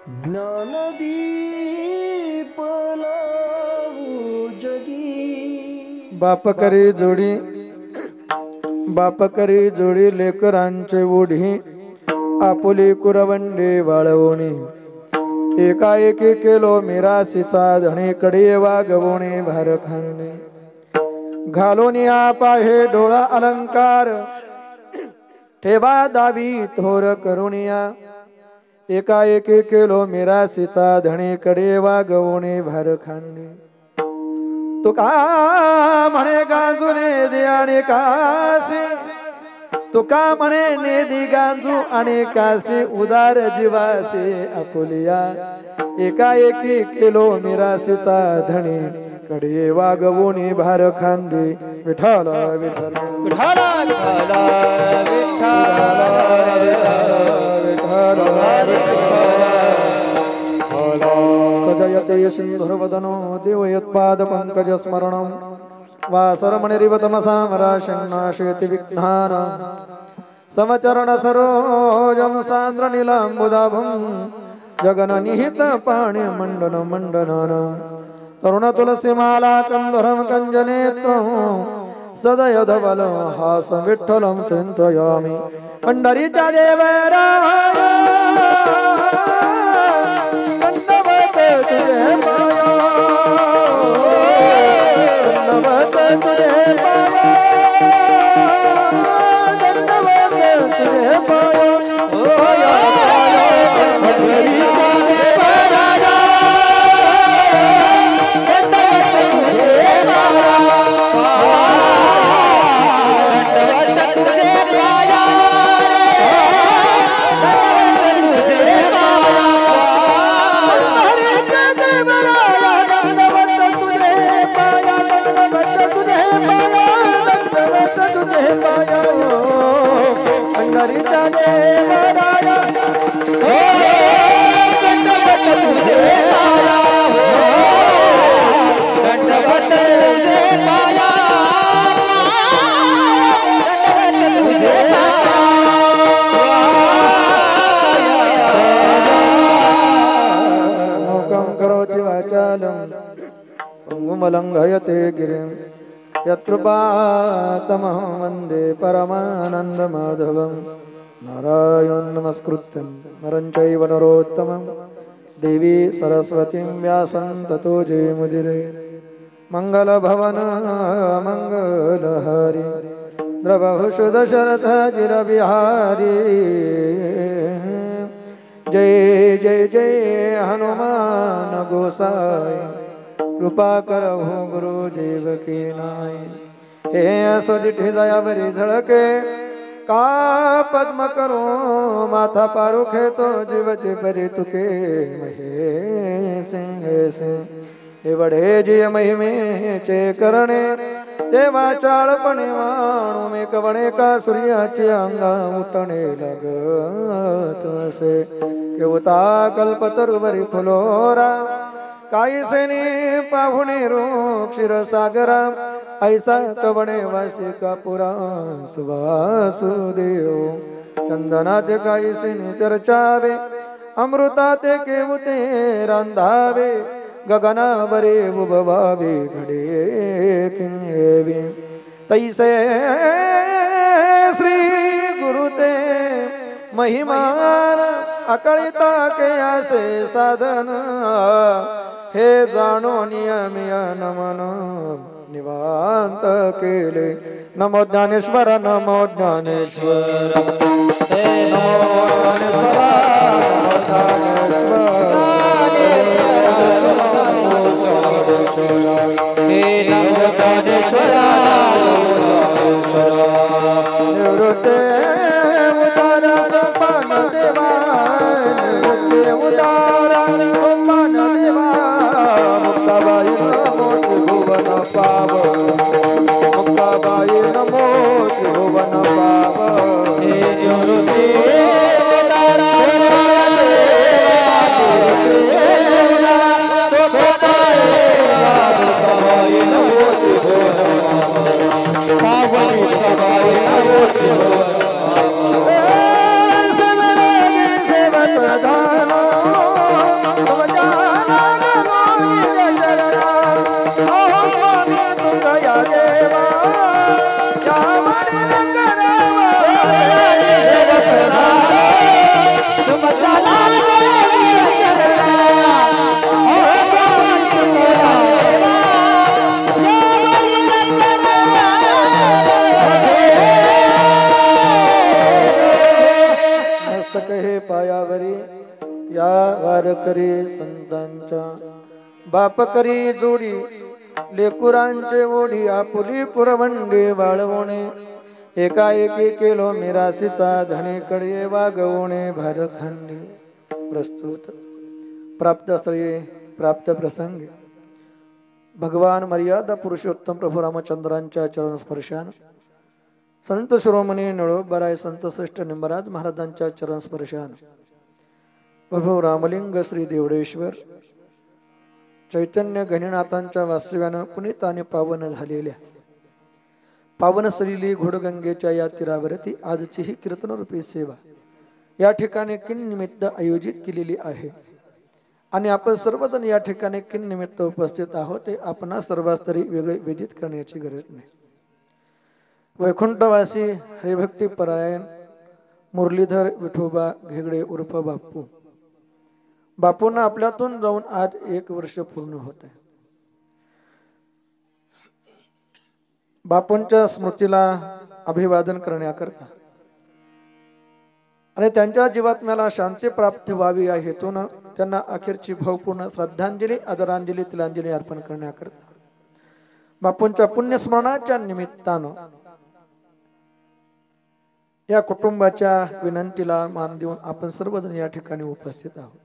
ज्ञानदीप लावू जगी। बाप करी जोडी लेकरांचे ओढी आपुली कुरवंडे वाळवणे एकाएकी केलो मिरासीचा धणीकडे वागवणे भार खाणे घालोनी पाहे डोळा अलंकार ठेवा दावी थोर करुणिया एकाएकी केलो मिरासीचा धणीकडे वागवणे भार खाणे तुका म्हणे गांजुने दे आणि कासे तुका म्हणे नेदी गांजू आणि कासे उदार जीवासे आपुलिया एकाएकी केलो मिरासीचा धणी कडे वागवणे भार खांदे विठ्ठल विठ्ठल विठ्ठल सजयते सिंधुर्वदनो देवयत्पाद पंकज स्मरणं वासरमणिरिवतमसामराशन्नाशयति विघ्नान् समचरण सरोजं सान्द्रनीलाम्बुदाभं जगननिहित पाणि मण्डन मण्डनान् तरुण तुलसीमाला कंधरं कञ्जनेत्रं सदय धवल हास विठ्ठलं चिन्तयामि पंढरीच्या देवराय लंघयते गिरिं यत्कृपातमहं वन्दे परमानन्दमाधवं नारायणं नमस्कृत्यं नरं चैव नरोत्तमं देवी सरस्वतीं व्यासं ततो जयमुदिरे मङ्गलभवन मङ्गलहारी द्रवहुषु दशरथ चिरविहारी जय जय जय हनुमान गोसाई कृपा करहु गुरुदेव की नाय हे स्वदिठी दयावरी झळके का पद्म करो माथा पारुखे तो जीवचे परी तुके महेश एवढे जी महिमेचे करणे देवा चाळपणे वाणू मे कवणे का सूर्याचे अंगा उठणे लागत असे केवता कल्पतरुवरी फुलोरा काही सेने पाहुणे रो क्षीरसागरा ऐसा कवणे वासी कापुरा सुवासुदेव चंदनाते काही सेने चर्चावे अमृताते केवते रांधावे गगनावरे उभवावे घडे किंहेवी तैसे श्री गुरुते महिमान अकळिता के आसे साधन हे जाणो नियमिय नमन निवांत केले नमो ज्ञानेश्वर नमो ज्ञानेश्वर हे नमो मुक्ताबाई नमो त्रिभुवन पाव यावरी या वारकरी संतांच्या बाप करी जोडी लेकुरांचे ओढी आपुली कुरवंडी वाळवणे एकाएकी केलो मिरासीचा धनीकडे वागवणे भारखंडी प्रस्तुत प्राप्त स्थळी प्राप्त प्रसंगी भगवान मर्यादा पुरुषोत्तम प्रभू रामचंद्रांच्या चरण स्पर्शान संत शिरोमणी नळोबराय संत श्रेष्ठ निंबराज महाराजांच्या चरण स्पर्शान प्रभू रामलिंग श्री देवडेश्वर चैतन्य गणनाथांच्या वास्तव्यानं पुनीत आणि पावन झालेल्या पावन सलिली घोडगंगेच्या या तीरावरती आजची ही कीर्तनरूपी सेवा या ठिकाणी किन निमित्त आयोजित केलेली आहे आणि आपण सर्वजण या ठिकाणी किन निमित्त उपस्थित आहोत ते आपणा सर्वांस तरी वेगळे विदित करण्याची गरज नाही. वैकुंठवासी हरिभक्ती परायण मुरलीधर विठोबा घेगडे उर्फ बापू बापूंना आपल्यातून जाऊन आज 1 वर्ष पूर्ण होत आहे. बापूंच्या स्मृतीला अभिवादन करण्याकरता आणि त्यांच्या जीवात्म्याला शांती प्राप्त व्हावी या हेतून त्यांना अखेरची भावपूर्ण श्रद्धांजली आदरांजली तिलांजली अर्पण करण्याकरता बापूंच्या पुण्यस्मरणाच्या निमित्तानं या कुटुंबाच्या विनंतीला मान देऊन आपण सर्वजण या ठिकाणी उपस्थित आहोत.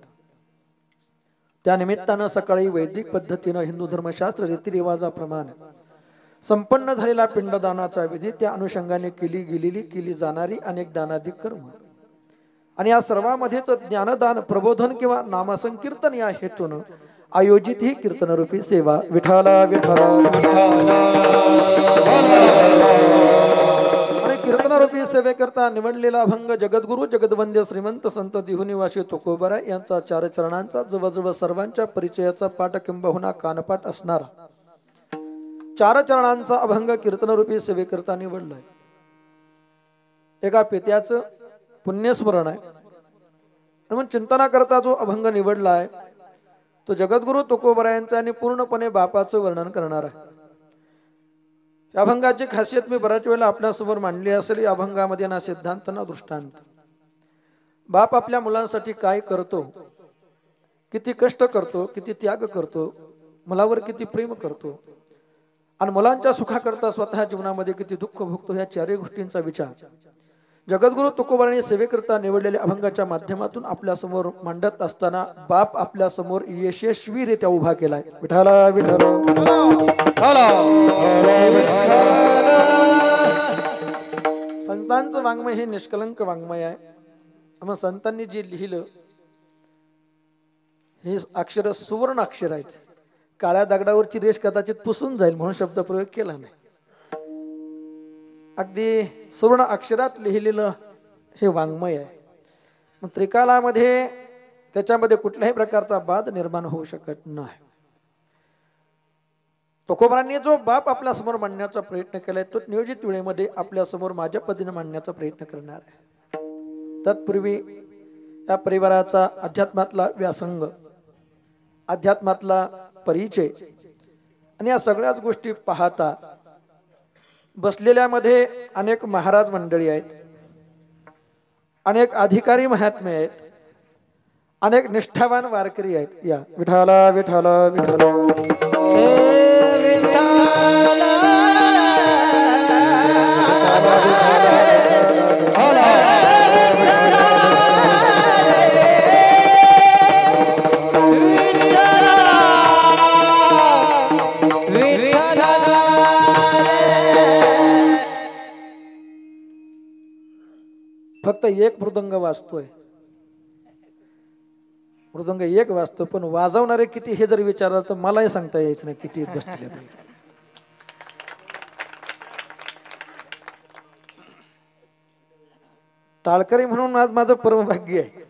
त्या निमित्तानं सकाळी वैदिक पद्धतीनं हिंदू धर्मशास्त्र रीतिरिवाजाप्रमाणे संपन्न झालेला पिंडदानाचा विधी त्या अनुषंगाने केली जाणारी अनेक दानाधिक कर्म आणि या सर्वांमध्येच ज्ञानदान प्रबोधन किंवा नामसंकीर्तन या हेतून आयोजित ही कीर्तनरूपी सेवा विठाला विठाला आणि कीर्तनरूपी सेवेकरता निवडलेला अभंग जगद्गुरु जगदवंद्य श्रीमंत संत दिहुनिवासी तुकोबरा यांचा 4 चरणांचा जवळजवळ सर्वांच्या परिचयाचा पाठ किंबहुना कानपाठ असणारा 4 चरणांचा अभंग कीर्तनरूपी सेवेकरता निवडलाय. एका पित्याचं पुण्यस्मरण आहे म्हणून चिंतना करता जो अभंग निवडला आहे तो जगद्गुरु तुकोबरा यांचा आणि पूर्णपणे बापाचं वर्णन करणार आहे. या अभंगाची खासियत मी बऱ्याच वेळेला आपल्यासमोर मांडली असेल. या अभंगामध्ये ना सिद्धांत ना दृष्टांत. बाप आपल्या मुलांसाठी काय करतो, किती कष्ट करतो, किती त्याग करतो, मुलावर किती प्रेम करतो आणि मुलांच्या सुखाकरता स्वतः जीवनामध्ये किती दुःख भोगतो या 4 गोष्टींचा विचार जगद्गुरु तुकोबारांनी सेवेकरता निवडलेल्या अभंगाच्या माध्यमातून आपल्या समोर मांडत असताना बाप आपल्या समोर यशस्वीरित्या उभा केलाय. विठाला विठाला संतांचं वाङ्मय हे निष्कलंक वाङ्मय आहे. मग संतांनी जे लिहिलं हे अक्षर सुवर्ण अक्षर आहेत. काळ्या दगडावरची रेष कदाचित पुसून जाईल म्हणून शब्दप्रयोग केला नाही. अगदी सुवर्ण अक्षरात लिहिलेलं हे वाङ्मय आहे. मग त्रिकालामध्ये त्याच्यामध्ये कुठल्याही प्रकारचा बाध निर्माण होऊ शकत नाही. तुकोबारांनी जो बाप आपल्या समोर मांडण्याचा प्रयत्न केलाय तो नियोजित वेळेमध्ये आपल्या समोर माझ्या पद्धतीने मांडण्याचा प्रयत्न करणार आहे. तत्पूर्वी या परिवाराचा अध्यात्मातला व्यासंग, अध्यात्मातला परिचय आणि या सगळ्याच गोष्टी पाहता बसलेल्यामध्ये अनेक महाराज मंडळी आहेत, अनेक अधिकारी महात्मे आहेत, अनेक निष्ठावान वारकरी आहेत. या विठाला विठाला विठाला फक्त एक मृदंग वाजतोय, मृदंग एक वाजतो, पण वाजवणारे किती हे जर विचारलं तर मलाही सांगता यायचं नाही किती बसले. टाळकरी म्हणून आज माझं परमभाग्य आहे.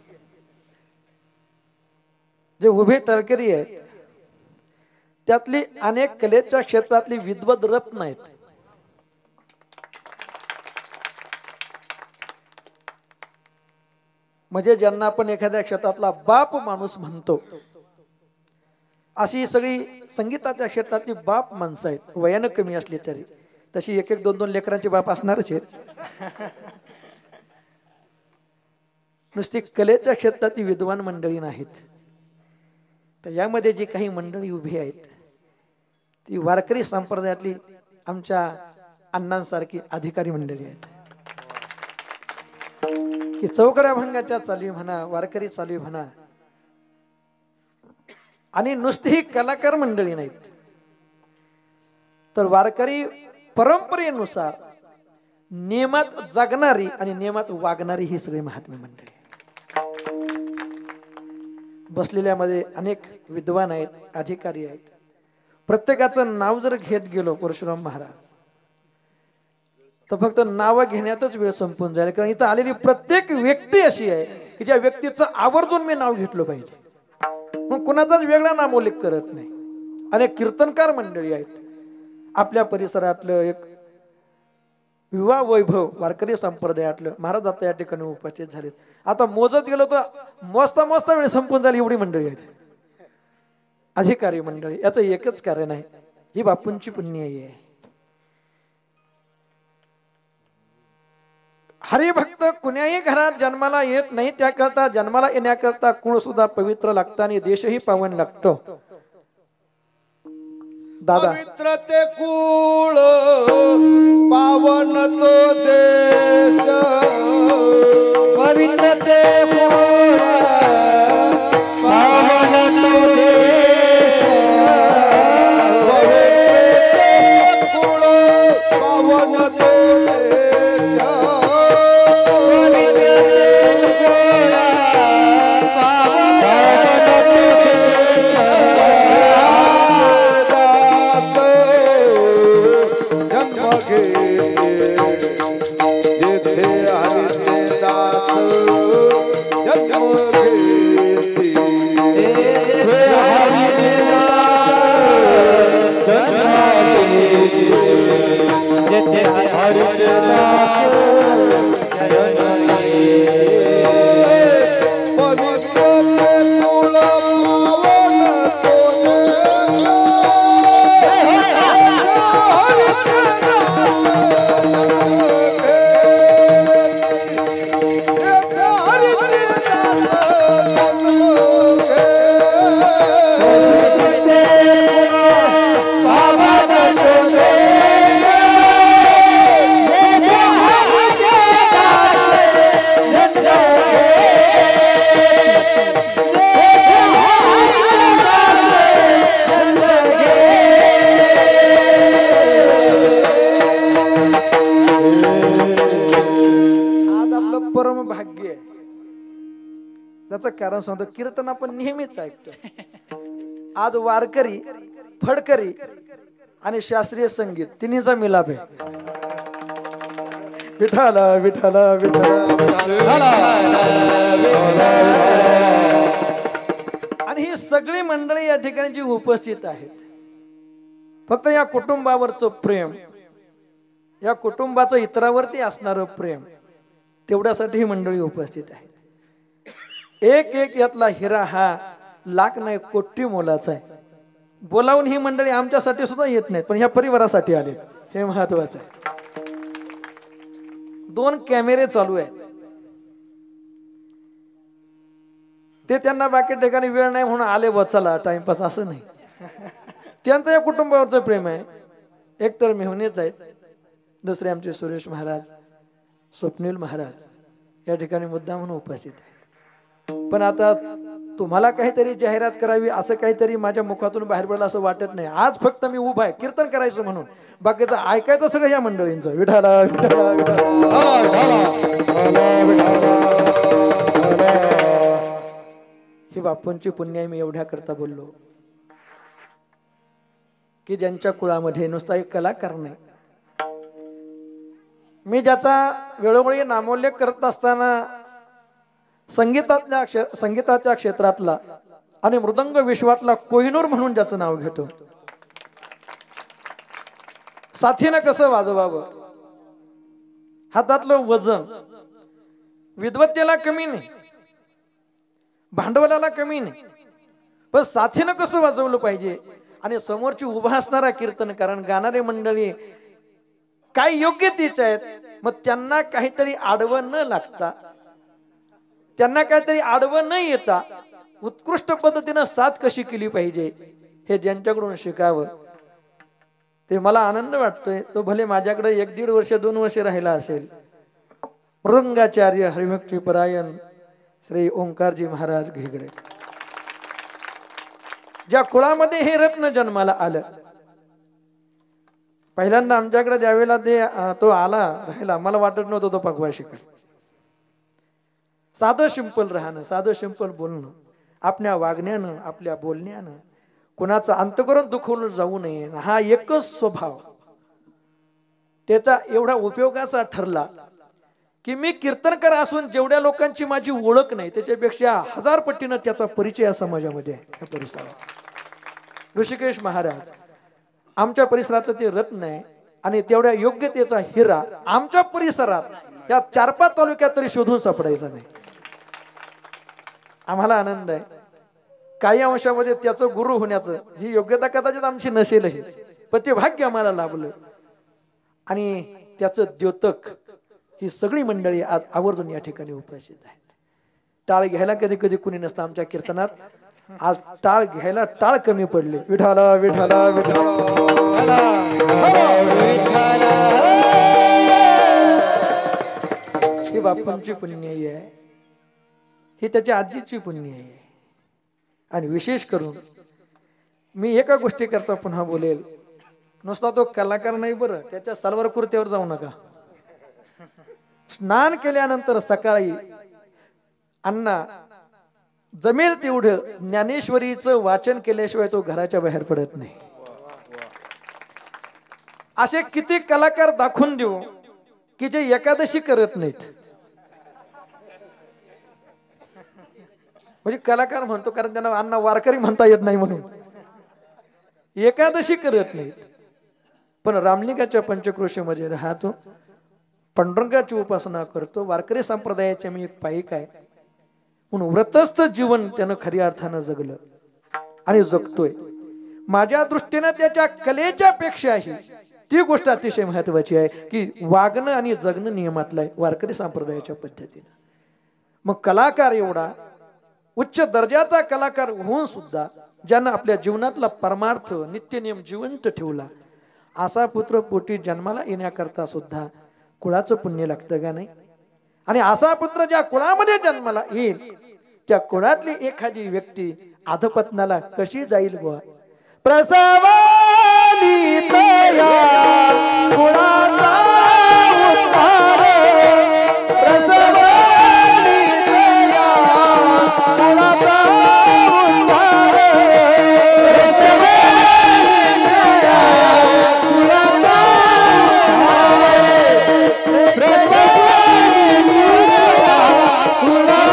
जे उभे टाळकरी आहेत त्यातली अनेक कलेच्या क्षेत्रातली विद्वद रत्न आहेत. म्हणजे ज्यांना आपण एखाद्या क्षेत्रातला बाप माणूस म्हणतो अशी सगळी संगीताच्या क्षेत्रातली बाप माणसं आहेत. वयानं कमी असली तरी तशी 1-1, 2-2 लेकरांचे बाप असणारच आहेत. नुसती कलेच्या क्षेत्रातील विद्वान मंडळी नाहीत, तर यामध्ये जी काही मंडळी उभी आहेत ती वारकरी संप्रदायातली आमच्या अण्णांसारखी अधिकारी मंडळी आहेत की चौकड्या भंगाच्या चाली म्हणा, वारकरी चाली म्हणा, आणि नुसती ही कलाकार मंडळी नाहीत, तर वारकरी परंपरेनुसार नियमात जगणारी आणि नियमात वागणारी ही सगळी महात्मे मंडळी. बसलेल्यामध्ये अनेक विद्वान आहेत, अधिकारी आहेत. प्रत्येकाचं नाव जर घेत गेलो परशुराम महाराज, तर फक्त नाव घेण्यातच वेळ संपून जाईल. कारण इथं आलेली प्रत्येक व्यक्ती अशी आहे की ज्या व्यक्तीचं आवर्जून मी नाव घेतलं पाहिजे, मग कुणाचाच वेगळा नामोल्लेख करत नाही. अनेक कीर्तनकार मंडळी आहेत. आपल्या परिसरातलं एक विवाह वैभव वारकरी संप्रदायातलं महाराज आता या ठिकाणी उपस्थित झालेत. आता मोजत गेलो तर मोजता मोजता वेळ संपून झाली एवढी मंडळी आहेत, अधिकारी मंडळी. याचं एकच कारण आहे, ही बापूंची पुण्याई आहे. हरिभक्त कुण्याही घरात जन्माला येत नाही, त्याकरता जन्माला येण्याकरता कुळ सुद्धा पवित्र लागतं आणि देशही पावन लागतो. दादा, पवित्र ते कुळ पावन तो देश, पवित्र ते कुळ पावन तो देश, पवित्र ते कुळ पावन तो देश, पवित्र ते कुळ पावन तो जिथे हरिते दास जन्म घेती, जिथे हरिते दास पवित्र कुळ पावन तो परम भाग्य आहे. त्याचं कारण सांगतो, कीर्तन आपण नेहमीच ऐकतो. आज वारकरी, फडकरी आणि शास्त्रीय संगीत तिन्हीचा मिलाप आहे. विठाला विठाला विठाला, आणि ही सगळी मंडळी या ठिकाणी जी उपस्थित आहेत, फक्त या कुटुंबावरचं प्रेम, या कुटुंबाचं इतरावरती असणारं प्रेम, तेवढ्यासाठी ही मंडळी उपस्थित आहे. एक एक यातला हिरा हा लाख नाही कोटी मोलाचा आहे. बोलावून ही मंडळी आमच्यासाठी सुद्धा येत नाहीत, पण ह्या परिवारासाठी आले, हे महत्वाचं आहे. 2 कॅमेरे चालू आहेत, ते त्यांना बाकी ठिकाणी वेळ नाही म्हणून आले वचला टाइमपास असं नाही. त्यांचं या कुटुंबावरचं प्रेम आहे. एक तर मेहुणेच आहेत, दुसरे आमचे सुरेश महाराज, स्वप्नील महाराज या ठिकाणी मुद्दा म्हणून उपस्थित आहेत. पण आता तुम्हाला काहीतरी जाहिरात करावी असं काहीतरी माझ्या मुखातून बाहेर पडलं असं वाटत नाही. आज फक्त मी उभा आहे कीर्तन करायचं म्हणून, बाकीचं ऐकायचं सगळं या मंडळींचं. विठाला विठाला ही बापूंची पुण्याई. मी एवढ्या करता बोललो की ज्यांच्या कुळामध्ये नुसता एक कलाकार नाही, मी ज्याचा वेळोवेळी नामोल्लेख करत असताना संगीताच्या क्षेत्रातला आणि मृदंग विश्वातला कोहिनूर म्हणून ज्याचं नाव घेतो. साथीनं कसं वाजवावं, हातातलं वजन, विद्वत्तेला कमी नाही, भांडवलाला कमी नाही, पण साथीनं कसं वाजवलं पाहिजे. आणि समोरची उभा असणारा कीर्तनकार, गाणारे मंडळी काय योग्यतेच आहेत, मग त्यांना काहीतरी आडवं न लागता त्यांना काहीतरी आडवं न येता उत्कृष्ट पद्धतीनं साथ कशी केली पाहिजे हे ज्यांच्याकडून शिकावं ते मला आनंद वाटतोय. तो भले माझ्याकडे 1-1.5 वर्ष 2 वर्ष राहिला असेल. मृदंगाचार्य हरिभक्ती परायण श्री ओंकारजी महाराज घेगडे, ज्या कुळामध्ये हे रत्न जन्माला आलं, पहिल्यांदा आमच्याकडे ज्यावेळेला तो आला राहिला, मला वाटत नव्हतं तो भगवा शिकेल. साधं सिंपल राहणं, साधं सिंपल बोलणं, आपल्या वागण्यानं आपल्या बोलण्यानं कुणाचं अंतःकरण दुखवून जाऊ नये, हा एकच स्वभाव त्याचा एवढा उपयोगाचा ठरला की मी कीर्तनकार असून जेवढ्या लोकांची माझी ओळख नाही त्याच्यापेक्षा 1000 पटीनं त्याचा परिचय या समाजामध्ये आहे. या परिसरात ऋषिकेश महाराज आमच्या परिसरात ते रत्न आहे आणि तेवढ्या योग्यतेचा हिरा आमच्या परिसरात या 4-5 तालुक्यात तरी शोधून सापडायचा नाही. आम्हाला आनंद आहे. काही अंशामध्ये त्याचं गुरु होण्याचं ही योग्यता कदाचित आमची नसेलही, पण ते भाग्य आम्हाला लाभलं. आणि त्याचं द्योतक ही सगळी मंडळी आज आवर्जून या ठिकाणी उपस्थित आहेत. टाळ घ्यायला कधी कधी कुणी नसतं आमच्या कीर्तनात. आज टाळ घ्यायला टाळ कमी पडले. विठाला विठाला विठाला, ही बापूंची पुण्याई आहे, ही त्याच्या आजीची पुण्याई आहे. आणि विशेष करून मी एका गोष्टी करता पुन्हा बोलेल, नुसता तो कलाकार नाही बरं, त्याच्या सलवार कुर्त्यावर जाऊ नका. स्नान केल्यानंतर सकाळी अण्णा जमेल तेवढं ज्ञानेश्वरीचं वाचन केल्याशिवाय तो घराच्या बाहेर पडत नाही. असे किती कलाकार दाखवून देऊ की जे एकादशी करत नाहीत. म्हणजे कलाकार म्हणतो कारण त्यांना अण्णा वारकरी म्हणता येत नाही म्हणून एकादशी करत नाहीत, पण रामलिंगाच्या पंचक्रोशीमध्ये राहतो, पांडुरंगाची उपासना करतो, वारकरी संप्रदायाचे मी एक पाईक आहे म्हणून व्रतस्थ जीवन त्यानं खऱ्या अर्थानं जगलं आणि जगतोय. माझ्या दृष्टीनं त्याच्या कलेच्या पेक्षाही ती गोष्ट अतिशय महत्वाची आहे की वागणं आणि जगणं नियमातलं वारकरी संप्रदायाच्या पद्धतीनं. मग कलाकार एवढा उच्च दर्जाचा कलाकार होऊन सुद्धा ज्यानं आपल्या जीवनातला परमार्थ नित्यनियम जिवंत ठेवला, असा पुत्र पोटी जन्माला येण्याकरता सुद्धा कुळाचं पुण्य लागतं का नाही? आणि असा पुत्र ज्या कुळामध्ये जन्माला येईल त्या कुळातली एखादी व्यक्ती अधपतनाला कशी जाईल बुवा? प्रसवाली तया कुळाचा उद्धार, प्रसवाली तया कुळाचा उद्धार, प्रसवाली तया कुळाचा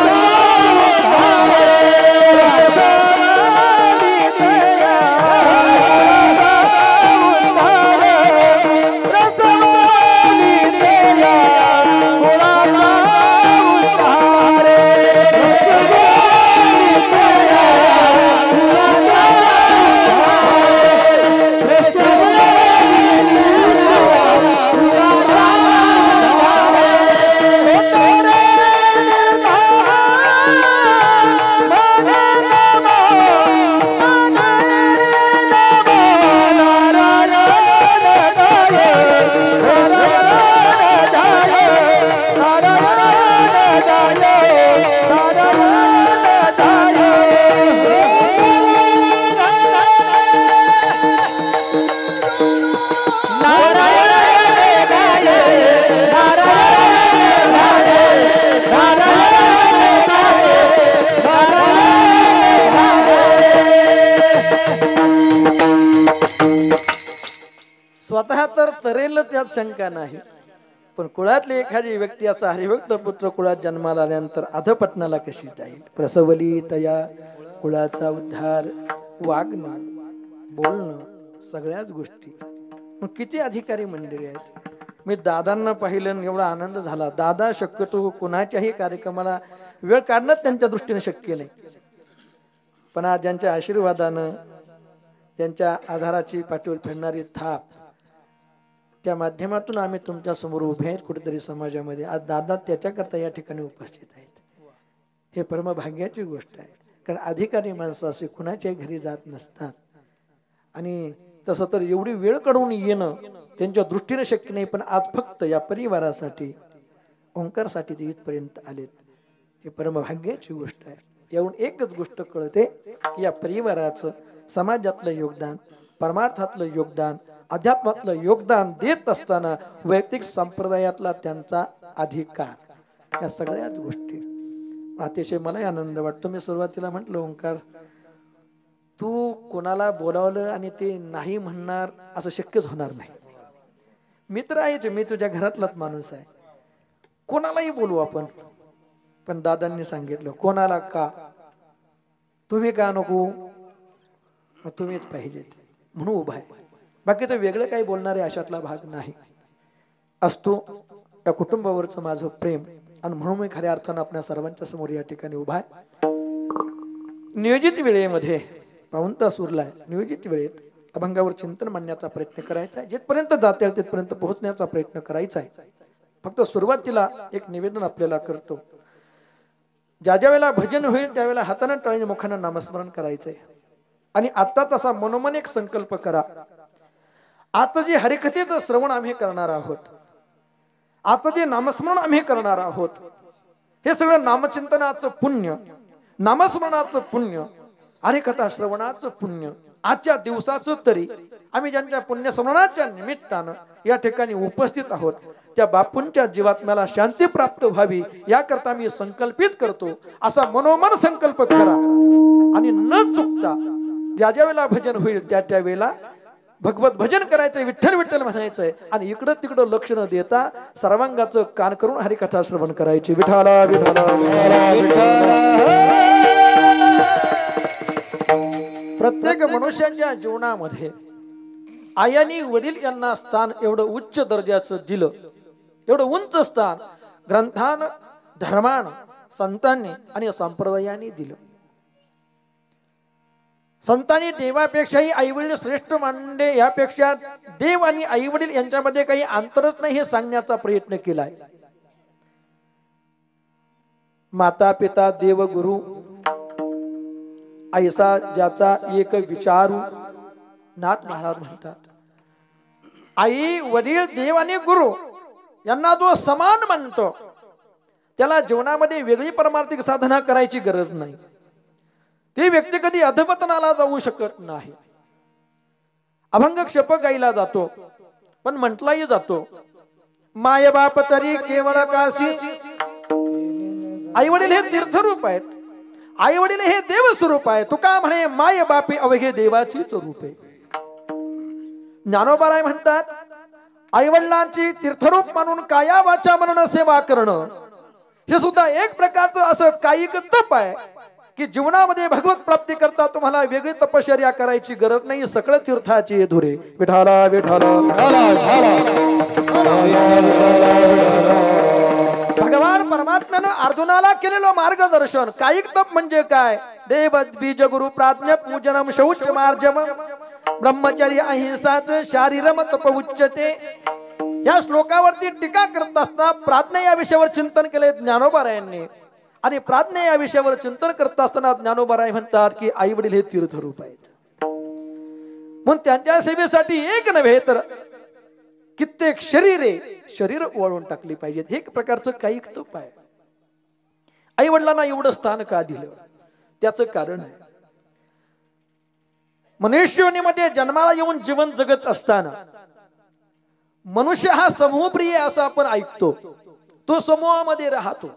स्वतः तर तरेल त्यात शंका नाही, पण कुळातली एखादी व्यक्ती असा हरिभक्त पुत्र कुळात जन्माला आल्यानंतर अधपतनाला कशी जाईल? प्रसवली तया कुळाचा उद्धार, वागणं बोलणं सगळ्याच गोष्टी. मग किती अधिकारी मंडळी आहेत. मी दादांना पाहिलं एवढा आनंद झाला. दादा शक्यतो कुणाच्याही कार्यक्रमाला वेळ काढणं त्यांच्या दृष्टीने शक्य नाही, पण आज ज्यांच्या आशीर्वादानं त्यांच्या आधाराची पाठीवर फिरणारी थाप त्या माध्यमातून आम्ही तुमच्या समोर उभे आहेत कुठेतरी समाजामध्ये. आज दादा त्याच्याकरता या ठिकाणी उपस्थित आहेत. हे परमभाग्याची गोष्ट आहे. कारण अधिकारी माणसं असे कुणाच्या घरी जात नसतात. आणि तसं तर एवढी वेळ काढून येणं त्यांच्या दृष्टीने शक्य नाही, पण आज फक्त या परिवारासाठी ओंकारसाठी ते इथपर्यंत आले. हे परमभाग्याची गोष्ट आहे. यावरून एकच गोष्ट कळते की या परिवाराचं समाजातलं योगदान, परमार्थातलं योगदान, अध्यात्मातलं योगदान देत असताना वैयक्तिक संप्रदायातला त्यांचा अधिकार, या सगळ्याच गोष्टी अतिशय मला आनंद वाटतो. मी सुरुवातीला म्हटलं, ओंकार तू कोणाला बोलावलं आणि ते नाही म्हणणार असं शक्यच होणार नाही. मित्र आहेच, मी तुझ्या घरातलाच माणूस आहे, कोणालाही बोलू आपण. पण दादांनी सांगितलं कोणाला का, तुम्ही का नको, तुम्हीच पाहिजे म्हणून उभा आहे. बाकीचं वेगळं काही बोलणारे अशातला भाग नाही असतो. या कुटुंबावरचं माझं प्रेम, आणि म्हणून मी खऱ्या अर्थानं आपल्या सर्वांच्या समोर या ठिकाणी उभा आहे. नियोजित वेळेमध्ये पाऊण तास उरलाय. नियोजित वेळेत अभंगावर चिंतन मांडण्याचा प्रयत्न करायचा आहे. जिथपर्यंत जाता येईल तिथपर्यंत पोहोचण्याचा प्रयत्न करायचा आहे. फक्त सुरुवातीला एक निवेदन आपल्याला करतो. ज्या ज्या वेळेला भजन होईल त्यावेळेला हाताने टाळीने मुखानं नामस्मरण करायचंय. आणि आता तसा मनोमन एक संकल्प करा. आता जे हरिकथेचं श्रवण आम्ही करणार आहोत, आता जे नामस्मरण आम्ही करणार आहोत, हे सगळं नामचिंतनाचं पुण्य, नामस्मरणाचं पुण्य, हरिकथा श्रवणाचं पुण्य, आजच्या दिवसाचं तरी आम्ही ज्यांच्या पुण्यस्मरणाच्या निमित्तानं या ठिकाणी उपस्थित आहोत त्या बापूंच्या जीवात्म्याला शांती प्राप्त व्हावी याकरता मी संकल्पित करतो. असा मनोमन संकल्प करा आणि न चुकता ज्या ज्या वेळेला भजन होईल त्या त्या वेळेला भगवत भजन करायचंय, विठ्ठल विठ्ठल म्हणायचंय आणि इकडं तिकडं लक्ष न देता सर्वांगाचं कान करून हरिकथा श्रवण करायची. विठाला विठाला प्रत्येक मनुष्याच्या जीवनामध्ये आई आणि वडील यांना स्थान एवढं उच्च दर्जाचं दिलं, एवढं उंच स्थान ग्रंथान, धर्मान, संतांनी आणि संप्रदायाने दिलं. संतांनी देवापेक्षाही आईवडील श्रेष्ठ मानले, यापेक्षा देव आणि आईवडील यांच्यामध्ये काही अंतरच नाही हे सांगण्याचा प्रयत्न केलाय. माता पिता देव गुरु ऐसा ज्याचा एक विचारू, नाथ महाराज म्हणतात. आई वडील देव आणि गुरु यांना जो समान मानतो त्याला जीवनामध्ये वेगळी परमार्थिक साधना करायची गरज नाही. ती व्यक्ती कधी अधपतनाला जाऊ शकत नाही. अभंग क्षप गायला जातो, पण म्हटलाही जातो माय बाप तरी केवळ काशी. आई वडील हे तीर्थरूप आहेत, आई वडील हे देव स्वरूप आहे. तुका म्हणे माय बापी अवघे देवाचीच रूप आहे. ज्ञानोबाराय म्हणतात आई वडिलांची तीर्थरूप मानून काया वाचा मनन सेवा करणं हे सुद्धा एक प्रकारचं असं कायिक तप आहे की जीवनामध्ये भगवत प्राप्ती करता तुम्हाला वेगळी तपश्चर्या करायची गरज नाही. सगळं तीर्थाची धुरे. विठाला विठाला भगवान परमात्म्यानं अर्जुनाला केलेलं मार्गदर्शन. कायिक तप म्हणजे काय? देव बीज गुरु प्राज्ञ पूजनम शौच मार्जम ब्रह्मचर्य अहिंसाच शारीरम तप उच्चते. या श्लोकावरती टीका करत असताना प्राज्ञा या विषयावर चिंतन केले ज्ञानोबारायांनी. आणि प्राज्ञा या विषयावर चिंतन करत असताना ज्ञानोबाराय म्हणतात की आई वडील हे तीर्थरूप आहेत. म्हणून त्यांच्या सेवेसाठी एक नव्हे तर कित्येक शरीर ओळून टाकली पाहिजेत. हे एक प्रकारचं कायिक तप आहे. आई वडिलांना एवढं स्थान का दिलं त्याचं कारण आहे. मनुष्ययोनीमध्ये जन्माला येऊन जीवन जगत असताना मनुष्य हा समूहप्रिय असं आपण ऐकतो. तो समूहामध्ये राहतो.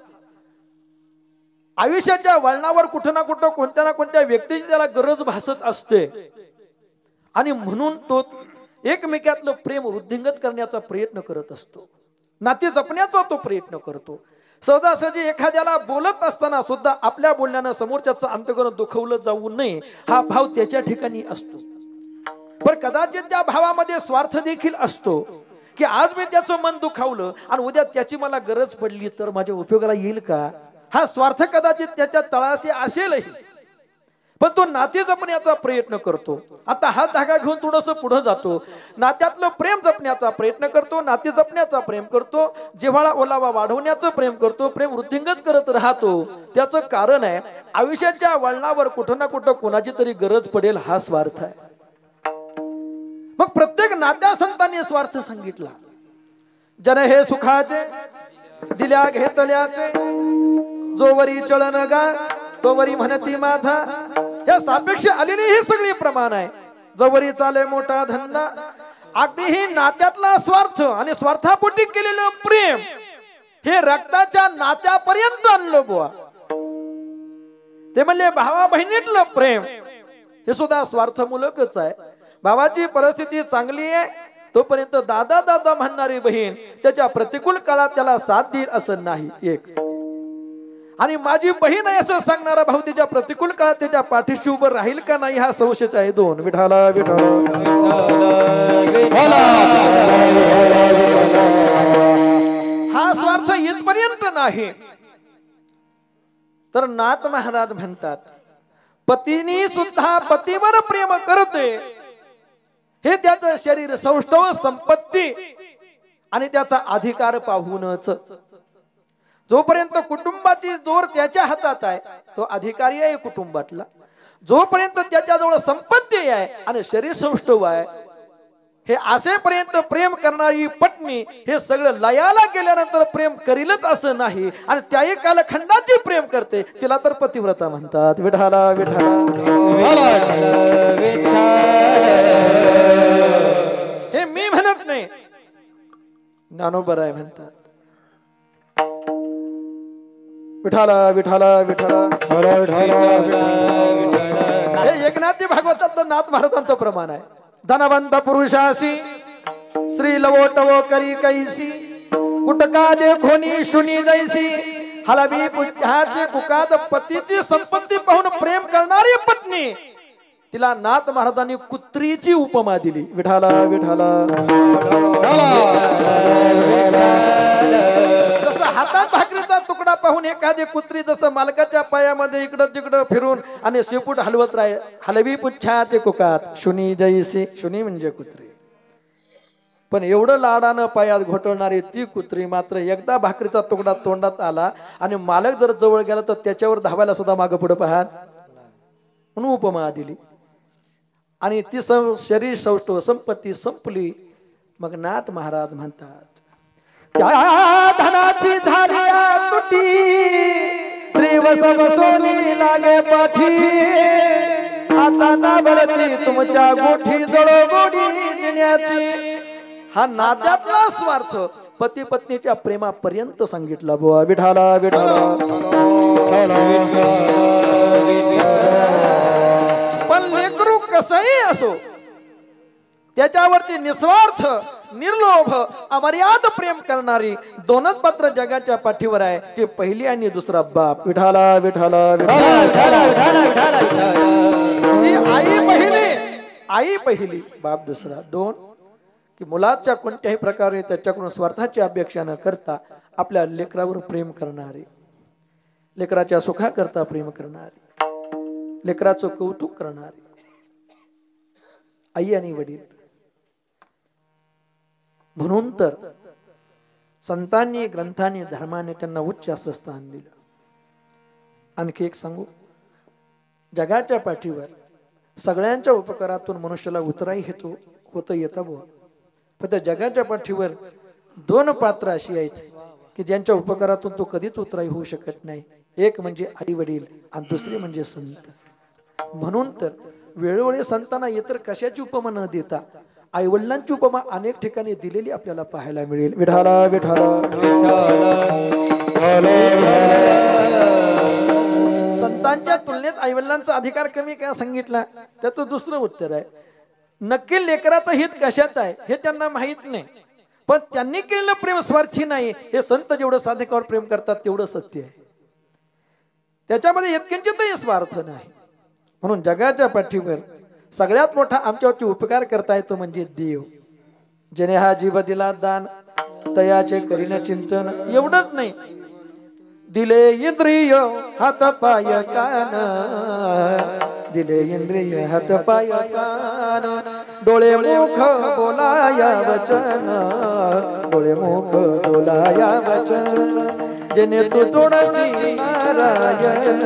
आयुष्याच्या वळणावर कुठं ना कुठं कोणत्या ना कोणत्या व्यक्तीची त्याला गरज भासत असते आणि म्हणून तो एकमेकातलं प्रेम वृद्धिंगत करण्याचा प्रयत्न करत असतो. नाते जपण्याचा तो प्रयत्न करतो. सहजासहजी एखाद्याला बोलत असताना सुद्धा आपल्या बोलण्यानं समोरच्याचं अंतःकरण दुखवलं जाऊ नये हा भाव त्याच्या ठिकाणी असतो. पण कदाचित त्या भावामध्ये स्वार्थ देखील असतो की आज मी त्याचं मन दुखावलं आणि उद्या त्याची मला गरज पडली तर माझ्या उपयोगाला येईल का. हा स्वार्थ कदाचित त्याच्या तळाशी असेलही, पण तो नाते जपण्याचा प्रयत्न करतो. आता हा धागा घेऊन थोडस पुढे जातो, नात्यातलं प्रेम जपण्याचा प्रयत्न करतो, नाते जपण्याचा प्रेम करतो, जिव्हाळा ओलावा वाढवण्याचं प्रेम करतो, प्रेम वृद्धिंगत करत राहतो. त्याचं कारण आहे आयुष्याच्या वळणावर कुठं ना कुठं कोणाची तरी गरज पडेल हा स्वार्थ आहे. मग प्रत्येक नात्या संतांनी स्वार्थ सांगितला. जन हे सुखाचे दिल्या घेतल्याचे, जोवरी चलन गा तोवरी म्हणती माझा. या सापेक्ष आलेली ही सगळी प्रमाण आहे. जोवरी चाले मोठा धंदा, अगदी ही नात्यातला स्वार्थ आणि स्वार्थापोटी केलेलं प्रेम हे रक्ताच्या नात्यापर्यंत आणलं बुवा. ते म्हणले भावा बहिणीतलं प्रेम हे सुद्धा स्वार्थमूलकच आहे. भावाची परिस्थिती चांगली आहे तोपर्यंत दादा दादा म्हणणारी बहीण त्याच्या प्रतिकूल काळात त्याला साथ देईल असं नाही एक. आणि माझी बहीण आहे असं सांगणारा भाऊ त्याच्या प्रतिकूल काळात त्याच्या पाठीशी उभं राहील का नाही हा संशय आहे. दोन. विठाला विठाला हा स्वार्थ इथपर्यंत नाही. तर नाथ महाराज म्हणतात पतीनी सुद्धा पतीवर प्रेम करते हे त्याचं शरीर सौष्ठव संपत्ती आणि त्याचा अधिकार पाहूनच. जोपर्यंत कुटुंबाची जोर त्याच्या हातात आहे तो अधिकारी आहे कुटुंबातला. जोपर्यंत त्याच्याजवळ संपत्ती आहे आणि शरीर सौष्ठव आहे हे असेपर्यंत प्रेम करणारी पत्नी हे सगळं लयाला गेल्यानंतर प्रेम करीलच असं नाही. आणि त्याही कालखंडाची प्रेम करते तिला तर पतिव्रता म्हणतात. विठाला विठाला हे मी म्हणत नाही, ज्ञानोबराय म्हणतात. विठाला विठाला विठाला हे एकनाथजी भागवतातलं नाथ महाराजांचं प्रमाण आहे. धनवंत पुरुषासी श्री लवोटवो करी कैसी, कुटकाजे खोनी शुनी जैसी, हलवी पुत्याचे कुकाद पतीची संपत्ती पाहून प्रेम करणारी पत्नी तिला नाथ महाराजांनी कुत्रीची उपमा दिली. विठाला विठाला जसं हातात भाकरीचा तुकडा पाहून एखादी कुत्री जसं मालकाच्या पायामध्ये इकडं तिकडं फिरून आणि शेपूट हलवत राहील. हलवी पुच्छाचे कुकात शुनी जैसी, शुनी म्हणजे कुत्री. पण एवढं लाडानं पायात घोटळणारी ती कुत्री मात्र एकदा भाकरीचा तुकडा तोंडात आला आणि मालक जर जवळ गेला तर त्याच्यावर धावायला सुद्धा मागं पुढे पाहत म्हणून उपमा दिली. आणि ती शरीर सौष्ठव संपत्ती संपली. मग नाथ महाराज म्हणतात त्या धनाची झाली तुटी, श्रीवसव सोनी लागे पाठी, आता ना बळती तुमच्या गोठी जळो गोडी जिण्याची. हा नात्यातला स्वार्थ पती पत्नीच्या प्रेमापर्यंत सांगितला बुवा. विठाला विठाला पण लेकरू कसंही असो त्याच्यावरती निस्वार्थ निर्लोभ अमर्याद प्रेम करणारी दोनच पात्र जगाच्या पाठीवर आहे. ती पहिली आणि दुसरा बाप. विठाला विठाला आई पहिली बाप दुसरा. दोन की मुलाच्या कोणत्याही प्रकारे त्याच्याकडून स्वार्थाची अपेक्षा न करता आपल्या लेकरावर प्रेम करणारी, लेकराच्या सुखाकरता प्रेम करणारी, लेकराचं कौतुक करणारी आई आणि वडील. म्हणून तर संतांनी ग्रंथांनी धर्माने त्यांना उच्च असं स्थान दिलं. आणखी एक सांगू, जगाच्या पाठीवर सगळ्यांच्या उपकारातून मनुष्याला उतराई होतं येतं बुवा. पण त्या जगाच्या पाठीवर दोन पात्र अशी आहेत की ज्यांच्या उपकारातून तो कधीच उतराई होऊ शकत नाही. एक म्हणजे आई वडील आणि दुसरे म्हणजे संत. म्हणून तर वेळोवेळी संतांना इतर कशाची उपमा न देता आई वडिलांची उपमा अनेक ठिकाणी दिलेली आपल्याला पाहायला मिळेल. विठाला विठाला संतांच्या तुलनेत आई वडिलांचा अधिकार कमी काय सांगितला त्याचं दुसरं उत्तर आहे नक्की लेकराचं हित कशाचं आहे हे त्यांना माहित नाही. पण त्यांनी केलेलं प्रेम स्वार्थी नाही. हे संत जेवढं साधकावर प्रेम करतात तेवढं सत्य आहे. त्याच्यामध्ये इतकिंचितही स्वार्थ नाही. म्हणून जगाच्या पाठीवर सगळ्यात मोठा आमच्यावरती उपकार करता येतो म्हणजे देव. जेने हा जीव दिला दान तयाचे करीन चिंतन. एवढंच नाही, दिले इंद्रिय हात पाय कान, दिले इंद्रिय हात पाय कान, डोळे मुख बोलाया वचन, डोळे मुख बोलाया वचन, जेने तू तोडसी नारायण,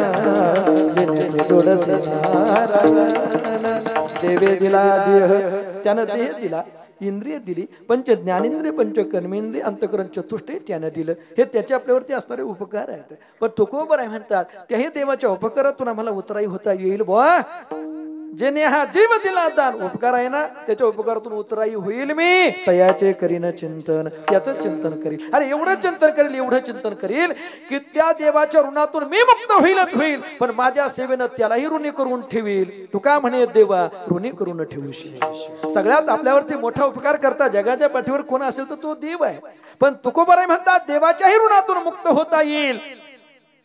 जेने तू तोडसी नारायण. देवे दिला देह, त्यानं देह दिला, इंद्रिय दिली, पंच ज्ञानेंद्रिय पंच कर्मेंद्रिय अंतकरण चतुष्टय त्यानं दिलं. हे त्याचे आपल्यावरती असणारे उपकार आहेत. पण तुकोबर आहे म्हणतात त्याही देवाच्या उपकारातून आम्हाला उतराई होता येईल बुवा. जेने हा जीव दिला दान, उपकार आहे ना, त्याच्या उपकारातून उतराई होईल मी, तयाचे करीन चिंतन, त्याचं चिंतन करील. अरे एवढं चिंतन करील, एवढं चिंतन करील की त्या देवाच्या ऋणातून मी मुक्त होईलच होईल, पण माझ्या सेवेनं त्यालाही ऋणी करून ठेवील. तू का म्हणे देवा ऋणी करून ठेवशील. सगळ्यात आपल्यावरती मोठा उपकार करता जगाच्या पाठीवर कोण असेल तर तो देव आहे. पण तुकोबर आहे म्हणतात देवाच्याही ऋणातून मुक्त होता येईल,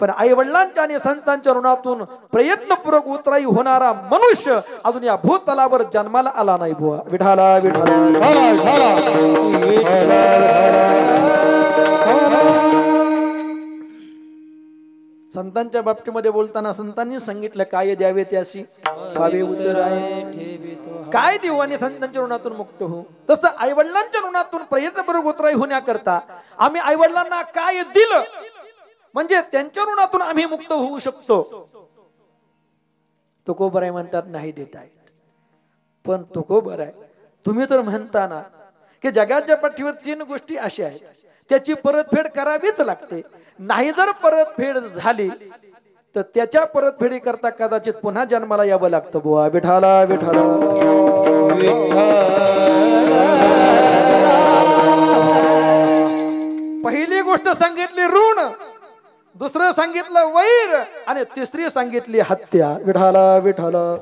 पण आई वडिलांच्या आणि संतांच्या ऋणातून प्रयत्नपूर्वक उतराई होणारा मनुष्य अजून या भूतलावर जन्माला आला नाही बुवा. विठाला विठाला. संतांच्या बाबतीमध्ये बोलताना संतांनी सांगितलं काय द्यावे त्याशी भावे उतराय, काय देऊ आणि संतांच्या ऋणातून मुक्त हो. तसं आई वडिलांच्या ऋणातून प्रयत्नपूर्वक उतराई होण्याकरता आम्ही आई वडिलांना काय दिलं म्हणजे त्यांच्या ऋणातून आम्ही मुक्त होऊ शकतो. तुकोबर आहे म्हणतात नाही देता येत. पण तुकोबर आहे तुम्ही तर म्हणता ना की जगाच्या पाठीवर 3 गोष्टी अशा आहेत त्याची परतफेड करावीच लागते. नाही जर परतफेड झाली तर त्याच्या परतफेडी करता कदाचित पुन्हा जन्माला यावं लागतं बुवा. विठाला विठाला. पहिली गोष्ट सांगितली ऋण, दुसरं सांगितलं वैर आणि तिसरी सांगितली हत्या. विठाला विठाला.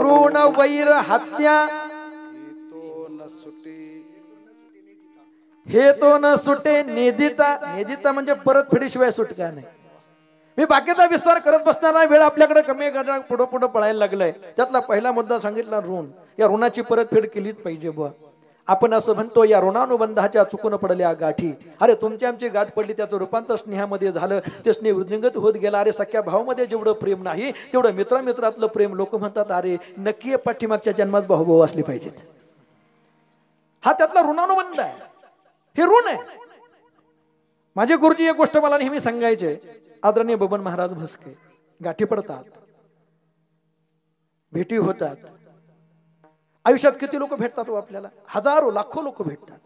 ऋण वैर हत्या हे तो न सुटे निदिता. निदिता म्हणजे परतफेडीशिवाय सुटका नाही. मी बाकीचा विस्तार करत बसणार नाही, वेळ आपल्याकडे कमी पुढं पुढं पळायला लागलाय. त्यातला पहिला मुद्दा सांगितला ऋण. या ऋणाची परतफेड केलीच पाहिजे बुवा. आपण असं म्हणतो या ऋणानुबंधाच्या चुकून पडल्या गाठी. अरे तुमची आमची गाठ पडली त्याचं रूपांतर स्नेहामध्ये झालं, ते स्नेह वृद्धिंगत होत गेला. अरे सख्या भावामध्ये जेवढं प्रेम नाही तेवढं मित्रामित्रातलं प्रेम. लोक म्हणतात अरे नक्की पाठीमागच्या जन्मात भाऊ असली पाहिजेत. हा त्यातला ऋणानुबंध आहे, हे ऋण आहे. माझे गुरुजी एक गोष्ट मला नेहमी सांगायचे, आदरणीय बबन महाराज म्हस्के. गाठी पडतात, भेटी होतात. आयुष्यात किती लोक भेटतात आपल्याला, हजारो लाखो लोक भेटतात.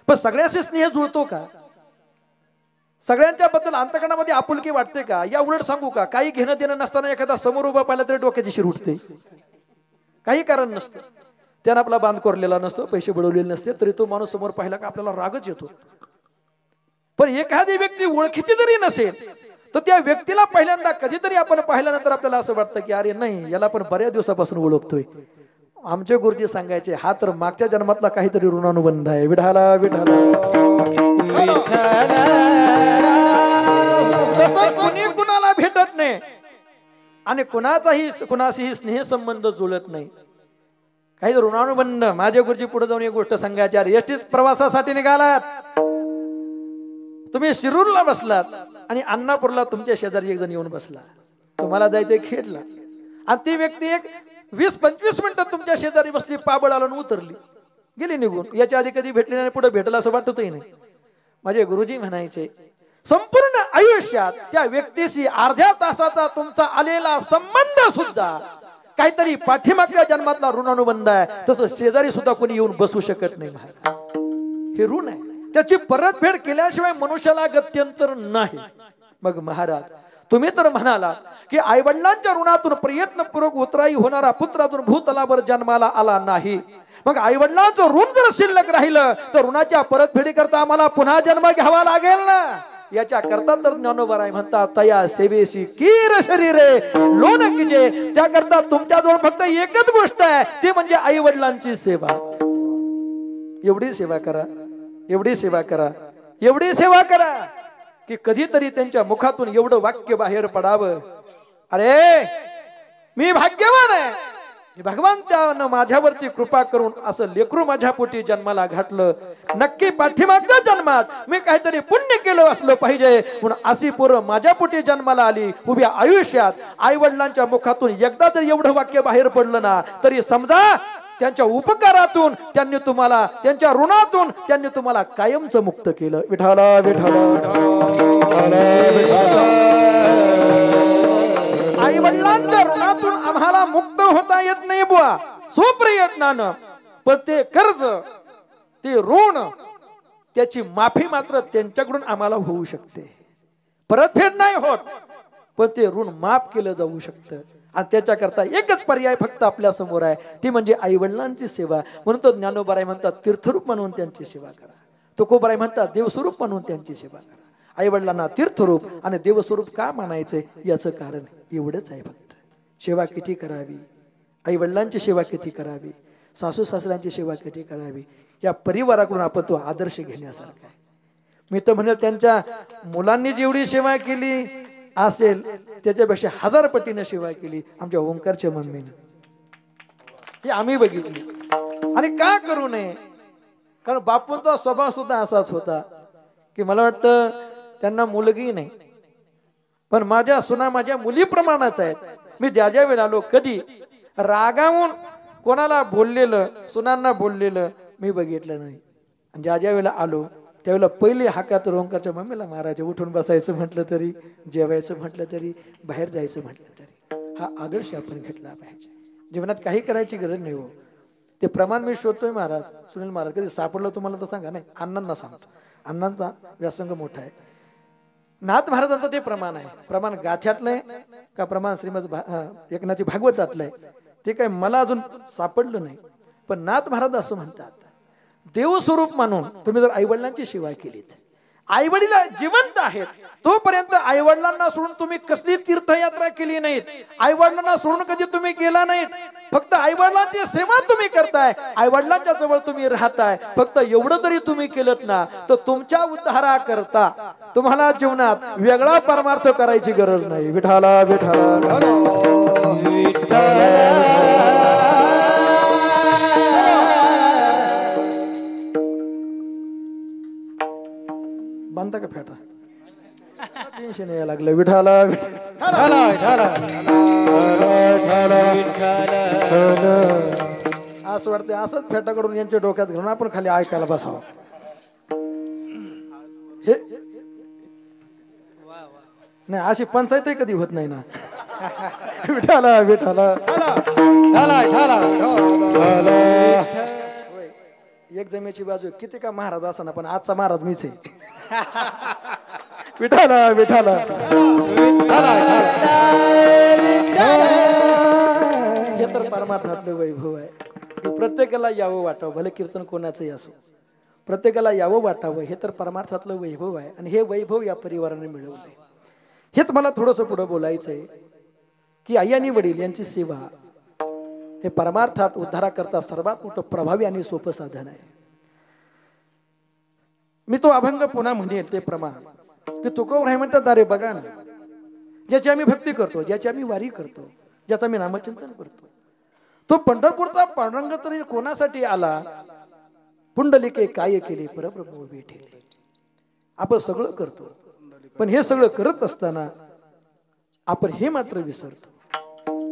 पण सगळ्याशी स्नेह जुळतो का? सगळ्यांच्या बद्दल अंतकरणामध्ये आपुलकी वाटते का? या उलट सांगू का, काही घेणं देणं नसताना एखादा समोर उभा पाहिला तरी डोक्याची शिर उठते. काही कारण नसतं, त्यानं आपला बांध कोरलेला नसतो, पैसे बुडवलेले नसते, तरी तो माणूस समोर पाहिला का आपल्याला रागच येतो. पण एखादी व्यक्ती ओळखीची जरी नसेल तर त्या व्यक्तीला पहिल्यांदा कधीतरी आपण पाहिल्यानंतर आपल्याला असं वाटतं की अरे नाही याला आपण बऱ्याच दिवसापासून ओळखतोय. आमचे गुरुजी सांगायचे हा तर मागच्या जन्मातला काहीतरी ऋणानुबंध आहे. विठाला विठाला. तसं कुणी कुणाला भेटत नाही आणि कुणाशीही स्नेह संबंध जुळत नाही. काही ऋणानुबंध. माझे गुरुजी पुढे जाऊन एक गोष्ट सांगायची, अरे एसटीत प्रवासासाठी निघालात, तुम्ही शिरूरला बसलात आणि अण्णापूरला तुमच्या शेजारी एक जण येऊन बसला. तुम्हाला जायचंय खेडला आणि ती व्यक्ती एक 20-25 मिनिटं तुमच्या शेजारी बसली, पाबळ आलं उतरली, गेली निघून. याच्या आधी कधी भेटली नाही, पुढे भेटलं असं वाटतही नाही. माझे गुरुजी म्हणायचे संपूर्ण आयुष्यात त्या व्यक्तीशी अर्ध्या तासाचा तुमचा आलेला संबंध सुद्धा काहीतरी पाठीमागच्या जन्मातला ऋणानुबंध आहे. तसं शेजारी सुद्धा कोणी येऊन बसू शकत नाही. हे ऋण आहे, त्याची परतफेड केल्याशिवाय मनुष्याला गत्यंतर नाही. मग महाराज तुम्ही तर म्हणाला की आई वडिलांच्या ऋणातून प्रयत्नपूर्वक उतराई होणारा पुत्र अजून भूतलावर जन्माला आला नाही. मग आई वडिलांचं ऋण जर शिल्लक राहिलं तर ऋणाच्या परतफेडी करता आम्हाला पुन्हा जन्म घ्यावा लागेल ना. याच्या करता तर ज्ञानोबा राय म्हणतात तया सेवेशी कीर शरीरे लोन कीजे. त्याकरता तुमच्याजवळ फक्त एकच गोष्ट आहे, ती म्हणजे आई वडिलांची सेवा. एवढी सेवा करा, एवढी सेवा करा, एवढी सेवा करा की कधीतरी त्यांच्या मुखातून एवढं वाक्य बाहेर पडावं, अरे मी भाग्यवान आहे भगवान त्यानं माझ्यावरती कृपा करून असं लेकरू माझ्या पोटी जन्माला घातलं. नक्की पाठीमागच्या जन्मात मी काहीतरी पुण्य केलं असलं पाहिजे म्हणून अशी पोरं माझ्या पोटी जन्माला आली. उभ्या आयुष्यात आई वडिलांच्या मुखातून एकदा जर एवढं वाक्य बाहेर पडलं ना तरी समजा त्यांच्या उपकारातून त्यांनी तुम्हाला, त्यांच्या ऋणातून त्यांनी तुम्हाला कायमचं मुक्त केलं. विठाला विठाला. आई वडिलांच्या ऋणातून आम्हाला मुक्त होता येत नाही बुवा स्वप्रयत्नानं, पण ते कर्ज, ते ऋण, त्याची माफी मात्र त्यांच्याकडून आम्हाला होऊ शकते. परतफेड नाही होत, पण ते ऋण माफ केलं जाऊ शकतं. आणि त्याच्याकरता एकच पर्याय फक्त आपल्या समोर आहे, ती म्हणजे आई वडिलांची सेवा. म्हणून तो ज्ञानोबाराय म्हणतात तीर्थरूप म्हणून त्यांची सेवा करा. तुकोबाराय म्हणतात देवस्वरूप म्हणून त्यांची सेवा करा. आई वडिलांना तीर्थरूप आणि देवस्वरूप का मानायचे याचं कारण एवढंच आहे फक्त. सेवा किती करावी, आई वडिलांची सेवा किती करावी, सासू सासऱ्यांची सेवा किती करावी, या परिवाराकडून आपण तो आदर्श घेण्यासारखा आहे. मी तर म्हणेल त्यांच्या मुलांनी जेवढी सेवा केली असेल त्याच्यापेक्षा 1000 पटीने सेवा केली आमच्या ओंकारच्या मम्मीने. ही आम्ही बघितली. आणि का करू नये, कारण बापूंचा स्वभाव सुद्धा असाच होता की मला वाटतं त्यांना मुलगी नाही, पण माझ्या सुना माझ्या मुलीप्रमाणेच आहेत. मी ज्या ज्या वेळेला आलो कधी रागावून कोणाला बोललेलं, सुनांना बोललेलं मी बघितलं नाही. आणि ज्या ज्या वेळेला आलो त्यावेळेला पहिले हाकात ओंकारच्या मम्मीला मारायचे. उठून बसायचं म्हटलं तरी, जेवायचं म्हटलं तरी, बाहेर जायचं म्हटलं तरी. हा आदर्श आपण घेतला पाहिजे. जीवनात काही करायची गरज नाही हो. ते प्रमाण मी शोधतोय महाराज, सुनील महाराज. कधी सापडलं तुम्हाला तर सांगा. नाही, अण्णांना सांगतो, अण्णांचा व्यासंग मोठा आहे. नाथ महाराजांचं ते प्रमाण आहे. प्रमाण गाथ्यातलं आहे का प्रमाण श्रीमद एकनाथी भागवतातलं आहे ते काय मला अजून सापडलं नाही. पण नाथ महाराज असं म्हणतात, देवस्वरूप मानून तुम्ही जर आई वडिलांची सेवा केलीत, आई वडील जिवंत आहेत तोपर्यंत आई वडिलांना सोडून तुम्ही कसली तीर्थयात्रा केली नाहीत, आई वडिलांना सोडून कधी तुम्ही गेला नाहीत, फक्त आई वडिलांची सेवा तुम्ही करताय, आई वडिलांच्या जवळ तुम्ही राहताय, फक्त एवढं तरी तुम्ही केलं ना तर तुमच्या उद्धारा करता तुम्हाला जीवनात वेगळा परमार्थ करायची गरज नाही. विठाला विठाला बांधता का फेटा टेन्शन यायला लागलं. विठाला असं वाटतं असंच फेटा कडून यांच्या डोक्यात घालून आपण खाली ऐकायला बसावं. हे नाही, अशी पंचायतही कधी होत नाही ना. विठाला विठाला एक जमेची बाजू किती का महाराज असा ना, पण आजचा महाराज मीच आहे. विठाला विठाला हे तर परमार्थातलं वैभव आहे. प्रत्येकाला यावं वाटावं, भले कीर्तन कोणाचंही असो, प्रत्येकाला यावं वाटावं, हे तर परमार्थातलं वैभव आहे. आणि हे वैभव या परिवाराने मिळवलंय. हेच मला थोडंसं पुढे बोलायचं आहे की आई आणि वडील यांची सेवा हे परमार्थात उद्धारा करता सर्वात मोठं प्रभावी आणि सोपं साधन आहे. मी तो अभंग पुन्हा म्हणेल ते प्रमाण की तुकोबाराय म्हणतात, अरे बघा ना, ज्याची आम्ही भक्ती करतो, ज्याची आम्ही वारी करतो, ज्याचं आम्ही नामचिंतन करतो, तो पंढरपूरचा पांडुरंग तरी कोणासाठी आला? पुंडलिके काय केले परब्रह्म उभे ठेले. आपण सगळं करतो, पण हे सगळं करत असताना आपण हे मात्र विसरतो.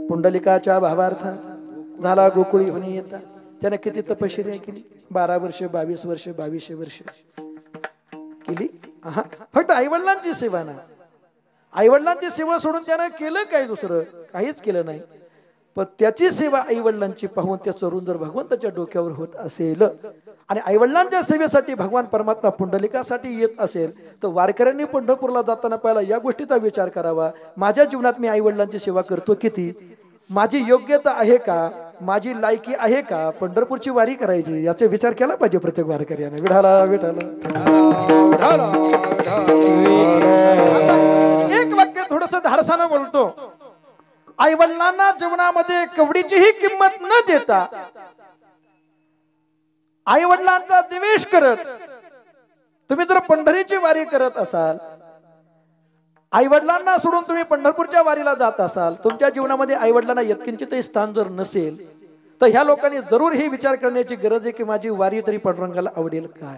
पुंडलिकाच्या भावार्थात झाला गोकुळी होणे येता, त्याने किती तपश्चर्या केली, 12 वर्ष 22 वर्ष 2200 वर्ष केली. फक्त आईवडिलांची सेवा ना, आईवडिलांची सेवा सोडून त्यानं केलं काय? दुसरं काहीच केलं नाही. पण त्याची सेवा आईवडिलांची पाहून त्याचं ऋण जर भगवंताच्या डोक्यावर होत असेल आणि आईवडिलांच्या सेवेसाठी भगवान परमात्मा पुंडलिकासाठी येत असेल तर वारकऱ्यांनी पंढरपूरला जाताना पहिला या गोष्टीचा विचार करावा, माझ्या जीवनात मी आईवडिलांची सेवा करतो किती, माझी योग्यता आहे का, माझी लायकी आहे का पंढरपूरची वारी करायची, याचा विचार केला पाहिजे प्रत्येक वारकऱ्याने. विठाला विठाला एक वाक्य थोडस धाडसानं बोलतो. आई वडिलांना जीवनामध्ये कवडीचीही किंमत न देता, आई वडिलांचा द्वेष करत तुम्ही जर पंढरीची वारी करत असाल आई वडिलांना सोडून तुम्ही पंढरपूरच्या वारीला जात असाल, तुमच्या जीवनामध्ये आई वडिलांना यत्किंचितही स्थान जर नसेल, तर ह्या लोकांनी जरूर हे विचार करण्याची गरज आहे की माझी वारी तरी पांडुरंगाला आवडेल काय?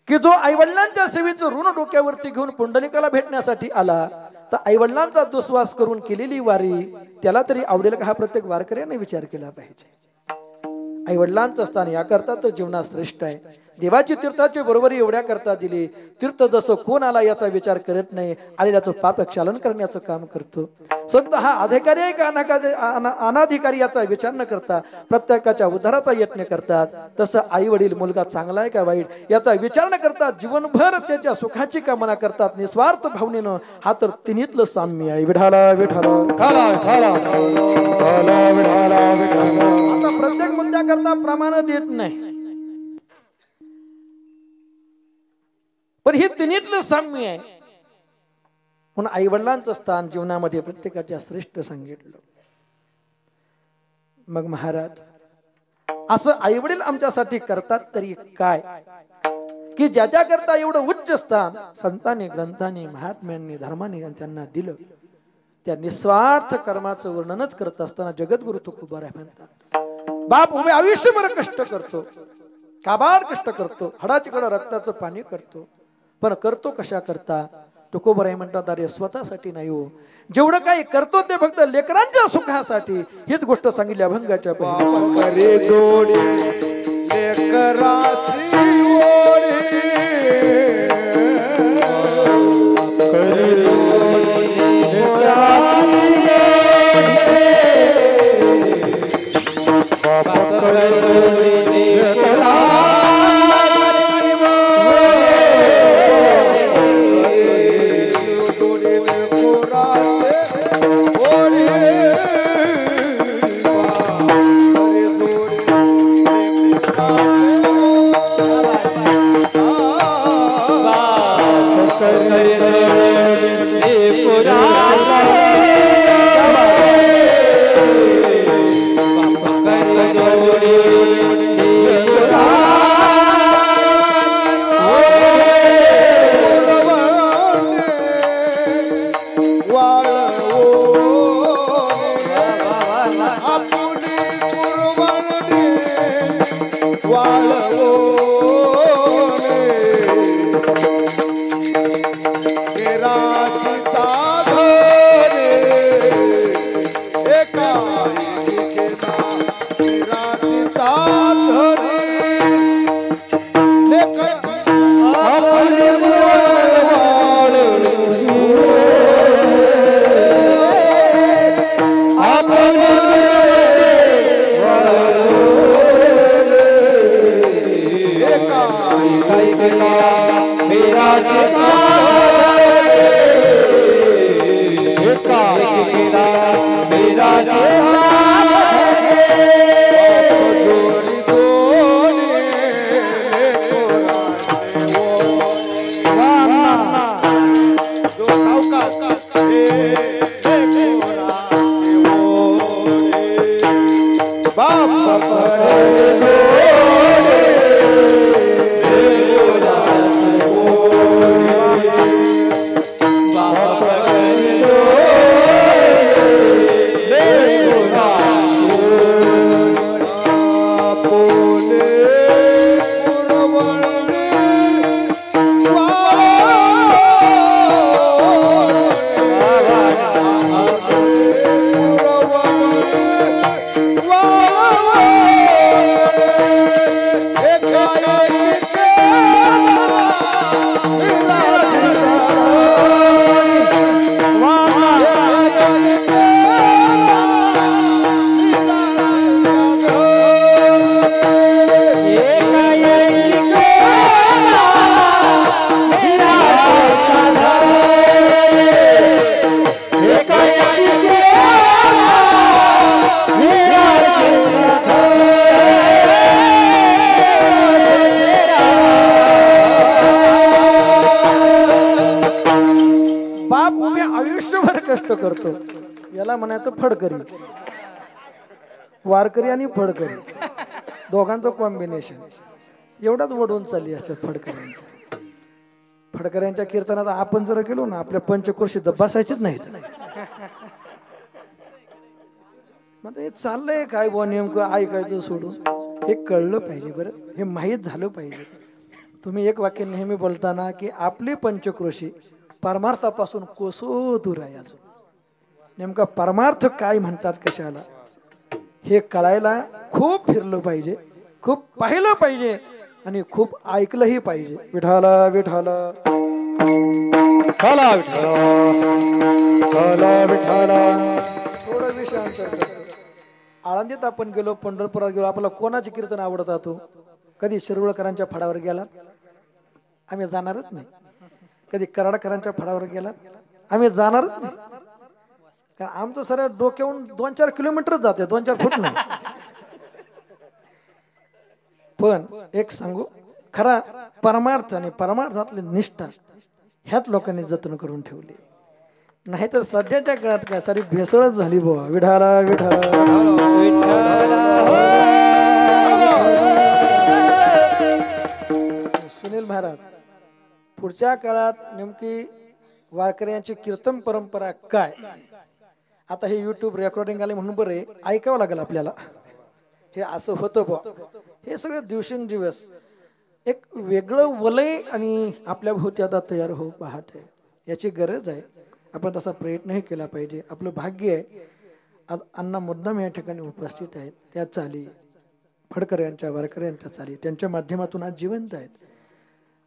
की जो आई वडिलांच्या सेवेचं ऋण डोक्यावरती घेऊन पुंडलिकाला भेटण्यासाठी आला, तर आई वडिलांचा दुस्वास करून केलेली वारी त्याला तरी आवडेल का? हा प्रत्येक वारकऱ्याने विचार केला पाहिजे. आई वडिलांचं स्थान याकरता तर जीवनात श्रेष्ठ आहे. देवाची तीर्थाची बरोबरी एवढ्या करता दिली. तीर्थ जसं कोण आला याचा विचार करत नाही, आलेल्याचं पाप क्षालन करण्याचं काम करतो. संत हा अधिकारी आहे का अनाधिकारी याचा विचार न करता प्रत्येकाच्या उद्धाराचा यत्न करतात. तसं आई वडील मुलगा चांगला आहे का वाईट याचा विचार न करता जीवनभर त्याच्या सुखाची कामना करतात निस्वार्थ भावनेनं. हा तर तिन्हीतलं साम्य आहे. विठाला विठाला आता प्रत्येक मुद्द्याकरता प्रमाण देत नाही, पण हे तिन्हीतलं साम्य आहे. म्हणून आई वडिलांचं स्थान जीवनामध्ये प्रत्येकाच्या श्रेष्ठ सांगितलं. मग महाराज असं आई वडील आमच्यासाठी करतात तरी काय, की ज्याच्या करता एवढं उच्च स्थान संतांनी ग्रंथांनी महात्म्यांनी धर्माने त्यांना दिलं, त्या निस्वार्थ कर्माचं वर्णनच करत असताना जगद्गुरु तुकोबाराय म्हणतात, बाप उभे आयुष्यभर कष्ट करतो, काबाड कष्ट करतो, हाडाचिकड रक्ताचं पाणी करतो, पण करतो कशा करता? तुकोबाराय म्हणतात, अरे स्वतःसाठी नाही हो, जेवढं काही करतो ते फक्त लेकरांच्या सुखासाठी. हीच गोष्ट सांगितली अभंगाच्या करे जोडी लेकराची ओढी, करे जोडी लेकराची करतो याला म्हणायचं फडकरी. वारकरी आणि फडकरी दोघांचं कॉम्बिनेशन एवढाच वडून चालली असं फडकरी. फडकऱ्यांच्या कीर्तनात आपण जर गेलो ना आपल्या पंचकोशी बसायचीच नाही. मग हे चाललंय काय बुवा नेमकं ऐकायचं सोडून हे कळलं पाहिजे बरं, हे माहीत झालं पाहिजे. तुम्ही एक वाक्य नेहमी बोलताना की आपली पंचक्रोशी परमार्थापासून कोसो दूर आहे. अजून नेमका परमार्थ काय म्हणतात कशाला हे कळायला खूप फिरलं पाहिजे, खूप पाहिलं पाहिजे आणि खूप ऐकलंही पाहिजे. विठाला विठाला विठाला विठाला विठाला. थोडं विषयांतर करतो. आळंदीत आपण गेलो, पंढरपुरात गेलो, आपल्याला कोणाचे कीर्तन आवडतात हो? कधी शिरवळकरांच्या फडावर गेला? आम्ही जाणारच नाही. कधी कराडकरांच्या फडावर गेला? आम्ही जाणारच नाही. कारण आमचं सरळ डोक्याहून 2-4 किलोमीटरच जाते, 2-4 फूट नाही. पण एक सांगू, खरा परमार्थ आणि परमार्थातली निष्ठा ह्यात लोकांनी जतन करून ठेवली. नाहीतर सध्याच्या काळात काय सारी भेसळच झाली बुवा. विठाला विठाला सुनील महाराज, पुढच्या काळात नेमकी वारकऱ्यांची कीर्तन परंपरा काय? आता हे युट्यूब रेकॉर्डिंग आले म्हणून बरे ऐकावं लागेल आपल्याला. हे असं होतं बुवा. हे सगळे दिवसेंदिवस एक वेगळं वलय आणि आपल्या भोवती आता तयार होऊ पाहत आहे. याची गरज आहे. आपण तसा प्रयत्नही केला पाहिजे. आपलं भाग्य आहे आज अण्णा मुद्दाम या ठिकाणी उपस्थित आहेत. त्या चाली फडकर यांच्या वारकर यांच्या चाली त्यांच्या माध्यमातून आज जिवंत आहेत.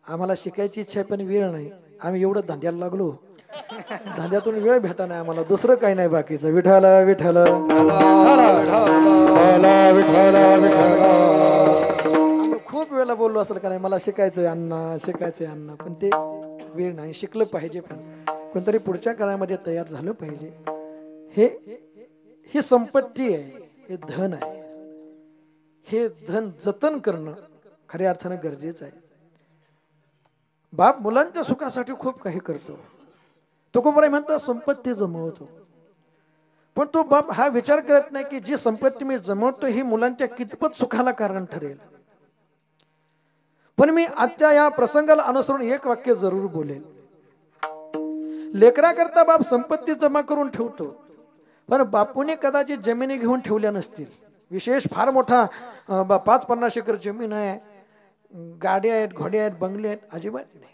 आम्हाला शिकायची इच्छा आहे पण वेळ नाही. आम्ही एवढं धांद्याला लागलो, धांद्यातून वेळ भेटा नाही आम्हाला, दुसरं काही नाही बाकीचं. विठाला विठाला खूप वेळेला बोललो असेल का नाही, मला शिकायचंय अण्णा, शिकायचंय अण्णा, पण ते वेळ नाही. शिकलं पाहिजे पण कोणतरी पुढच्या काळामध्ये तयार झालं पाहिजे. ही संपत्ती आहे, हे धन आहे. हे धन जतन करणं खऱ्या अर्थानं गरजेचं आहे. बाप मुलांच्या सुखासाठी खूप काही करतो. तुकोबाराय म्हणतात संपत्ती जमवतो, पण तो बाप हा विचार करत नाही की जी संपत्ती मी जमवतो ही मुलांच्या कितपत सुखाला कारण ठरेल. पण मी आजच्या या प्रसंगाला अनुसरून एक वाक्य जरूर बोलेल. लेकरा करता बाप संपत्ती जमा करून ठेवतो, पण बापूने कदाचित जमिनी घेऊन ठेवल्या नसतील. विशेष फार मोठा 5-50 एकर जमीन आहे, गाड्या आहेत, घोडे आहेत, बंगले आहेत, अजिबात नाही.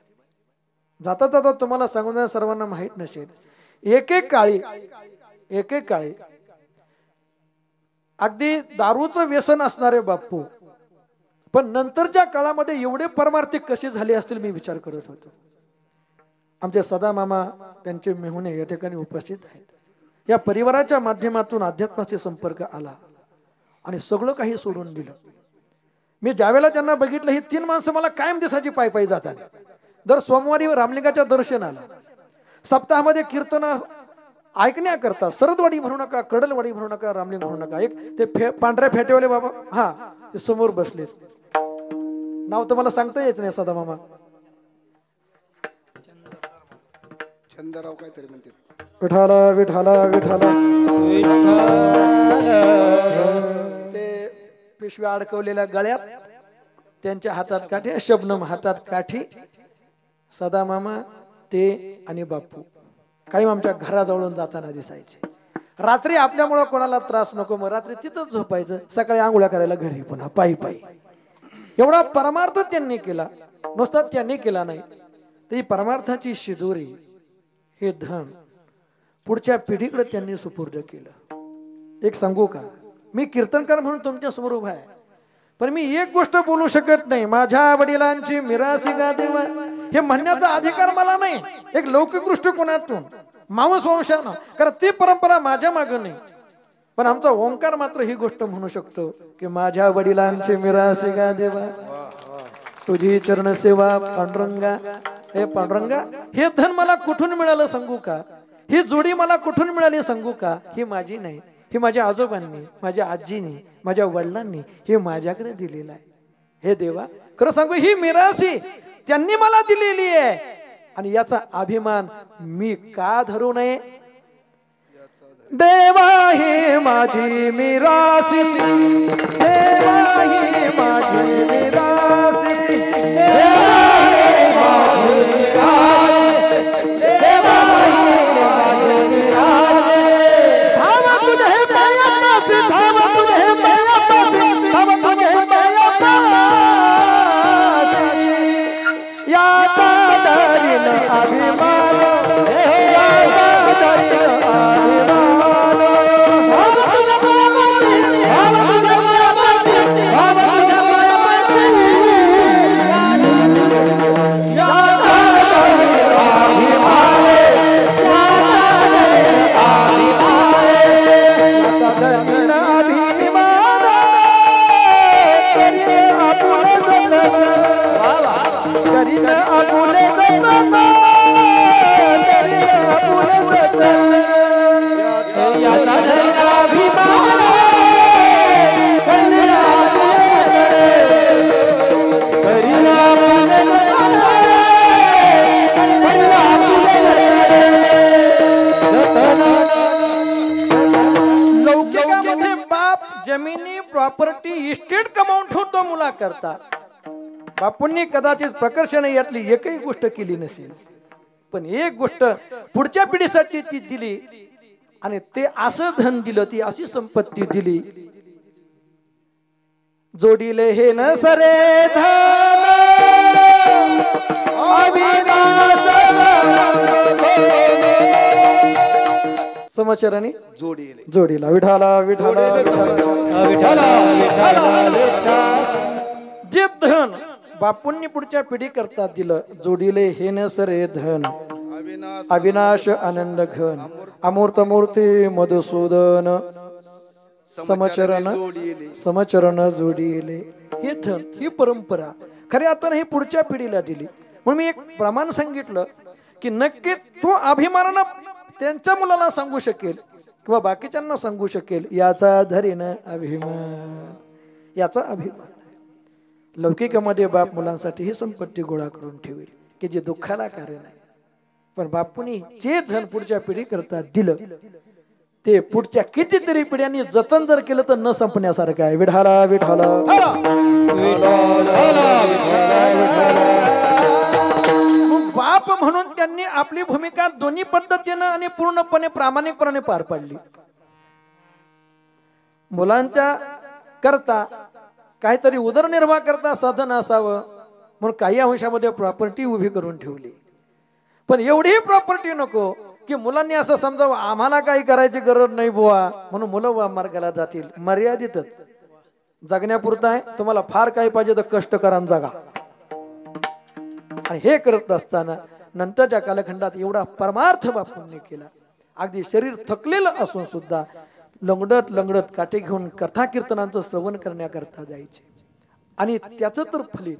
जाता जाता तुम्हाला सांगून द्या, सर्वांना माहित नसेल, एक एक काळी अगदी दारूचं व्यसन असणारे बापू, पण नंतरच्या काळामध्ये एवढे परमार्थिक कसे झाले असतील मी विचार करत होतो. आमचे सदा मामा त्यांचे मेहुणे या ठिकाणी उपस्थित आहेत. या परिवाराच्या माध्यमातून अध्यात्माचे संपर्क आला आणि सगळं काही सोडून दिलं. मी ज्यावेळेला त्यांना बघितलं, ही 3 माणसं मला कायम दिसायची पायी पायी जाताना. दर सोमवारी रामलिंगाच्या दर्शनाला, सप्ताहामध्ये कीर्तन ऐकण्याकरता, सरदवाडी म्हणू नका, कडलवाडी म्हणू नका, रामलिंग म्हणू नका, एक ते पांढऱ्या फेटेवाले बाबा हा ते समोर बसले. नाव तर मला सांगता यायचं नाही. सदा मामा चंद्रराव काहीतरी म्हणते. विठाला विठाला विठाला. ते पिशव्या अडकवलेल्या गळ्यात, त्यांच्या हातात काठी, शबनम हातात काठी. सदा मामा ते आणि बापू कायम आमच्या घराजवळून जाताना दिसायचे. रात्री आपल्यामुळं कोणाला त्रास नको, मग रात्री तिथंच झोपायचं, सकाळी आंघोळ्या करायला घरी पुन्हा पायी पायी. एवढा परमार्थ त्यांनी केला. नुसता त्यांनी केला नाही, ती परमार्थाची शिदोरी, हे धन पुढच्या पिढीकडे त्यांनी सुपूर्द केलं. एक सांगू का, मी कीर्तनकार म्हणून तुमच्या समोर उभा आहे, पण मी एक गोष्ट बोलू शकत नाही, माझ्या वडिलांची मिरासी गादेवा हे म्हणण्याचा अधिकार मला नाही. एक लौकिक दृष्टिकोनातून मावस वंशानं, कारण ती परंपरा माझ्या मागे नाही, पण आमचा ओंकार मात्र ही गोष्ट म्हणू शकतो की माझ्या वडिलांची मिरासी गादेवा, तुझी चरण सेवा पांडुरंगा. हे पांडुरंगा, हे धन मला कुठून मिळालं सांगू का, ही जोडी मला कुठून मिळाली सांगू का, ही माझी नाही, ही माझ्या आजोबांनी, माझ्या आजीनी, माझ्या वडिलांनी हे माझ्याकडे दिलेलं आहे. हे देवा, खरं सांगू, ही मिरासी त्यांनी मला दिलेली आहे आणि याचा अभिमान मी का धरू नये. देवा ही माझी मिरासी, देवा ही माझी मिरासी, देवा ही माझी प्रॉपर्टी इस्टेट कमावून ठेवतो मुला करता. बापूंनी कदाचित प्रकर्षण यातली एकही गोष्ट केली नसेल, पण एक गोष्ट पुढच्या पिढीसाठी ती दिली आणि ते असं धन दिलं, ती अशी संपत्ती दिली. जोडीले हे न सरे धन अविनाश समचरणी जोडीला विठाला विठाला विठाला जे धन बापूंनी पुढच्या पिढी करता दिलं, जोडीले हे न सरे धन अविनाश आनंद घन अमूर्त मूर्ती मधुसूदन समचरण जोडीले. हे धन ही परंपरा खऱ्या अर्थाने ही पुढच्या पिढीला दिली. म्हणून मी एक प्रमाण सांगितलं की नक्की तो अभिमानानं त्यांच्या मुलाला सांगू शकेल किंवा बाकीच्यांना सांगू शकेल, याचा धरीनं अभिमान, याचा अभिमान. लौकिकामध्ये बाप मुलांसाठी ही संपत्ती गोळा करून ठेवेल की जे दुःखाला कारण आहे, पण बापूंनी जे धन पुढच्या पिढी करता दिलं ते पुढच्या कितीतरी पिढ्यांनी जतन जर केलं तर न संपण्यासारखं आहे. विठाला विठाला बाप म्हणून त्यांनी आपली भूमिका दोन्ही पद्धतीनं आणि पूर्णपणे प्रामाणिकपणे पार पाडली. मुलांच्या करता काहीतरी उदरनिर्वाह करता साधन असावं म्हणून काही अंशामध्ये प्रॉपर्टी उभी करून ठेवली, पण एवढी प्रॉपर्टी नको की मुलांनी असं समजावं आम्हाला काही करायची गरज नाही बुवा, म्हणून मुलं वा मार्गाला जातील. मर्यादितच जगण्यापुरता आहे, तुम्हाला फार काही पाहिजे तर कष्ट करा आणि जगा. आणि हे करत असताना नंतरच्या कालखंडात एवढा परमार्थ बापूंनी केला. अगदी शरीर थकलेलं असून सुद्धा लंगडत लंगडत काठी घेऊन कथा कीर्तनांचं श्रवण करण्याकरता जायचे. आणि त्याचं तर फलित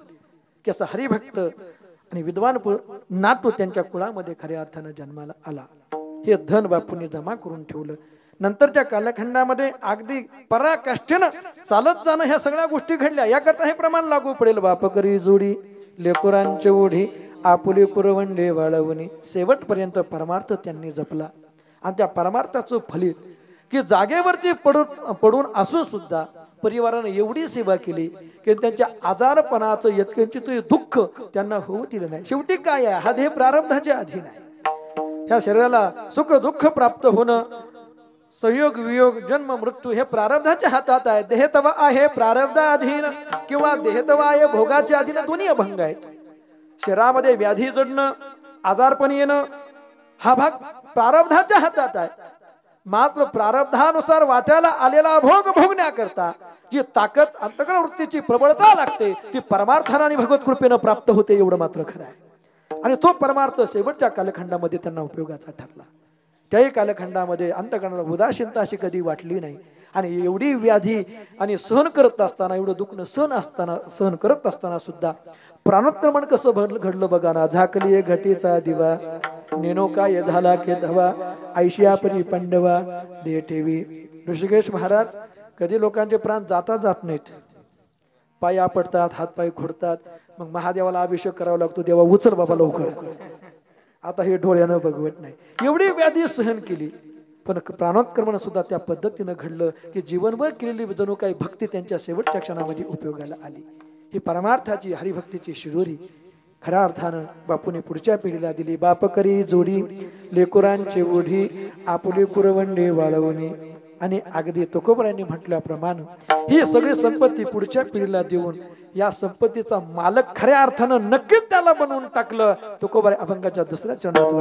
की असं हरिभक्त आणि विद्वान नातू त्यांच्या कुळामध्ये खऱ्या अर्थानं जन्माला आला. हे धन बापूंनी जमा करून ठेवलं. नंतरच्या कालखंडामध्ये अगदी पराकाष्ठेनं चालत जाणं ह्या सगळ्या गोष्टी घडल्या. याकरता हे प्रमाण लागू पडेल. बाप करी जोडी लेकुरांचे ओढी आपुली कुरवंडे वाळवणी. शेवटपर्यंत परमार्थ त्यांनी जपला आणि त्या परमार्थाचं फलित की जागेवरची पडून असून सुद्धा परिवाराने एवढी सेवा केली की त्यांच्या आजारपणाचं यत्किंचित दुःख त्यांना होऊ दिलं नाही. शेवटी काय आहे, हा देह प्रारब्धाच्या अधीन आहे. ह्या शरीराला सुख दुःख प्राप्त होणं, संयोग वियोग जन्म मृत्यू हे प्रारब्धाच्या हातात आहे. देहतवा आहे प्रारब्धाधीन किंवा देहतवा आहे भोगाच्या अधीन, दोन्ही अभंग आहेत. शरीरामध्ये व्याधी जडणं, आजारपण येणं हा भाग प्रारब्धाच्या हातात आहे. मात्र प्रारब्धानुसार वाट्याला आलेला भोग भोगण्याकरता जी ताकद अंतःकरण वृत्तीची प्रबळता लागते ती परमार्थाने आणि भगवत कृपेनं प्राप्त होते, एवढं मात्र खरं आहे. आणि तो परमार्थ शेवटच्या कालखंडामध्ये त्यांना उपयोगाचा ठरला. त्याही कालखंडामध्ये अंतःकरणाला उदासीनता अशी कधी वाटली नाही. आणि एवढी व्याधी आणि सहन करत असताना, एवढं दुःख सहन करत असताना सुद्धा प्राणोत्क्रमण कसं घडलं बघा ना. झाकली घटीचा दिवा नेनो काय झाला के धवा ऐशिया परी पांडवा दे ठेवी. ऋषिकेश महाराज कधी लोकांचे प्राण जात नाहीत, पाय आपटतात, हात पाय खोडतात, मग महादेवाला अभिषेक करावा लागतो, देवा उचल बाबा लवकर. आता हे डोळ्यानं बघवत नाही. एवढी व्याधी सहन केली, पण प्राणोत्क्रमण सुद्धा त्या पद्धतीनं घडलं की जीवनभर केलेली जणू काही भक्ती त्यांच्या शेवटच्या क्षणामध्ये उपयोगाला आली. ही परमार्थाची हरिभक्तीची शिरोरी खऱ्या अर्थानं बापूने पुढच्या पिढीला दिली. बाप करी जोडी लेकुरांची ओढी आपुली कुरवंडे वाळवणे. आणि अगदी तुकोबरायांनी म्हटल्याप्रमाणे ही सगळी संपत्ती पुढच्या पिढीला देऊन या संपत्तीचा मालक खऱ्या अर्थानं नक्कीच त्याला बनवून टाकलं. तुकोबारे अभंगाच्या दुसऱ्या चरणात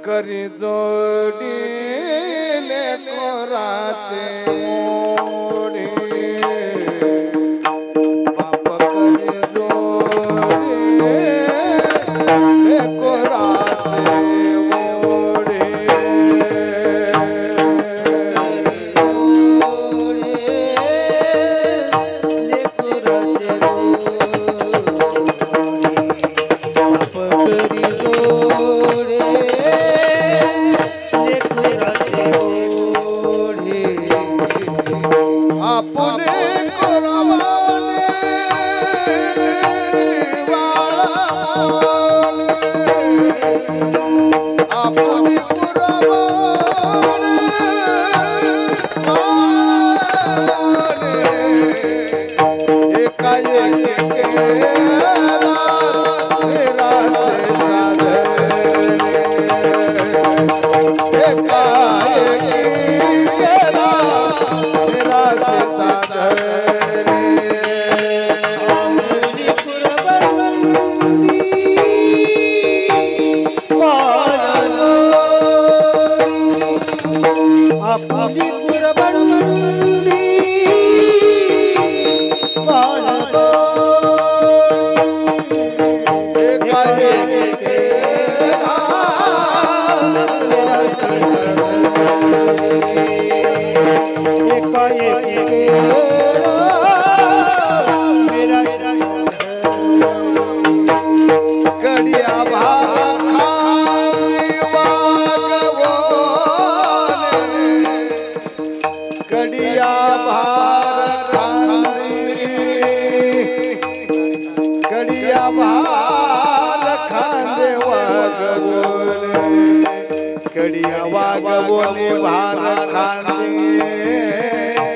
करी जोडी लेकराचे मोडी बाप करी जोडी लेकराचे मोडी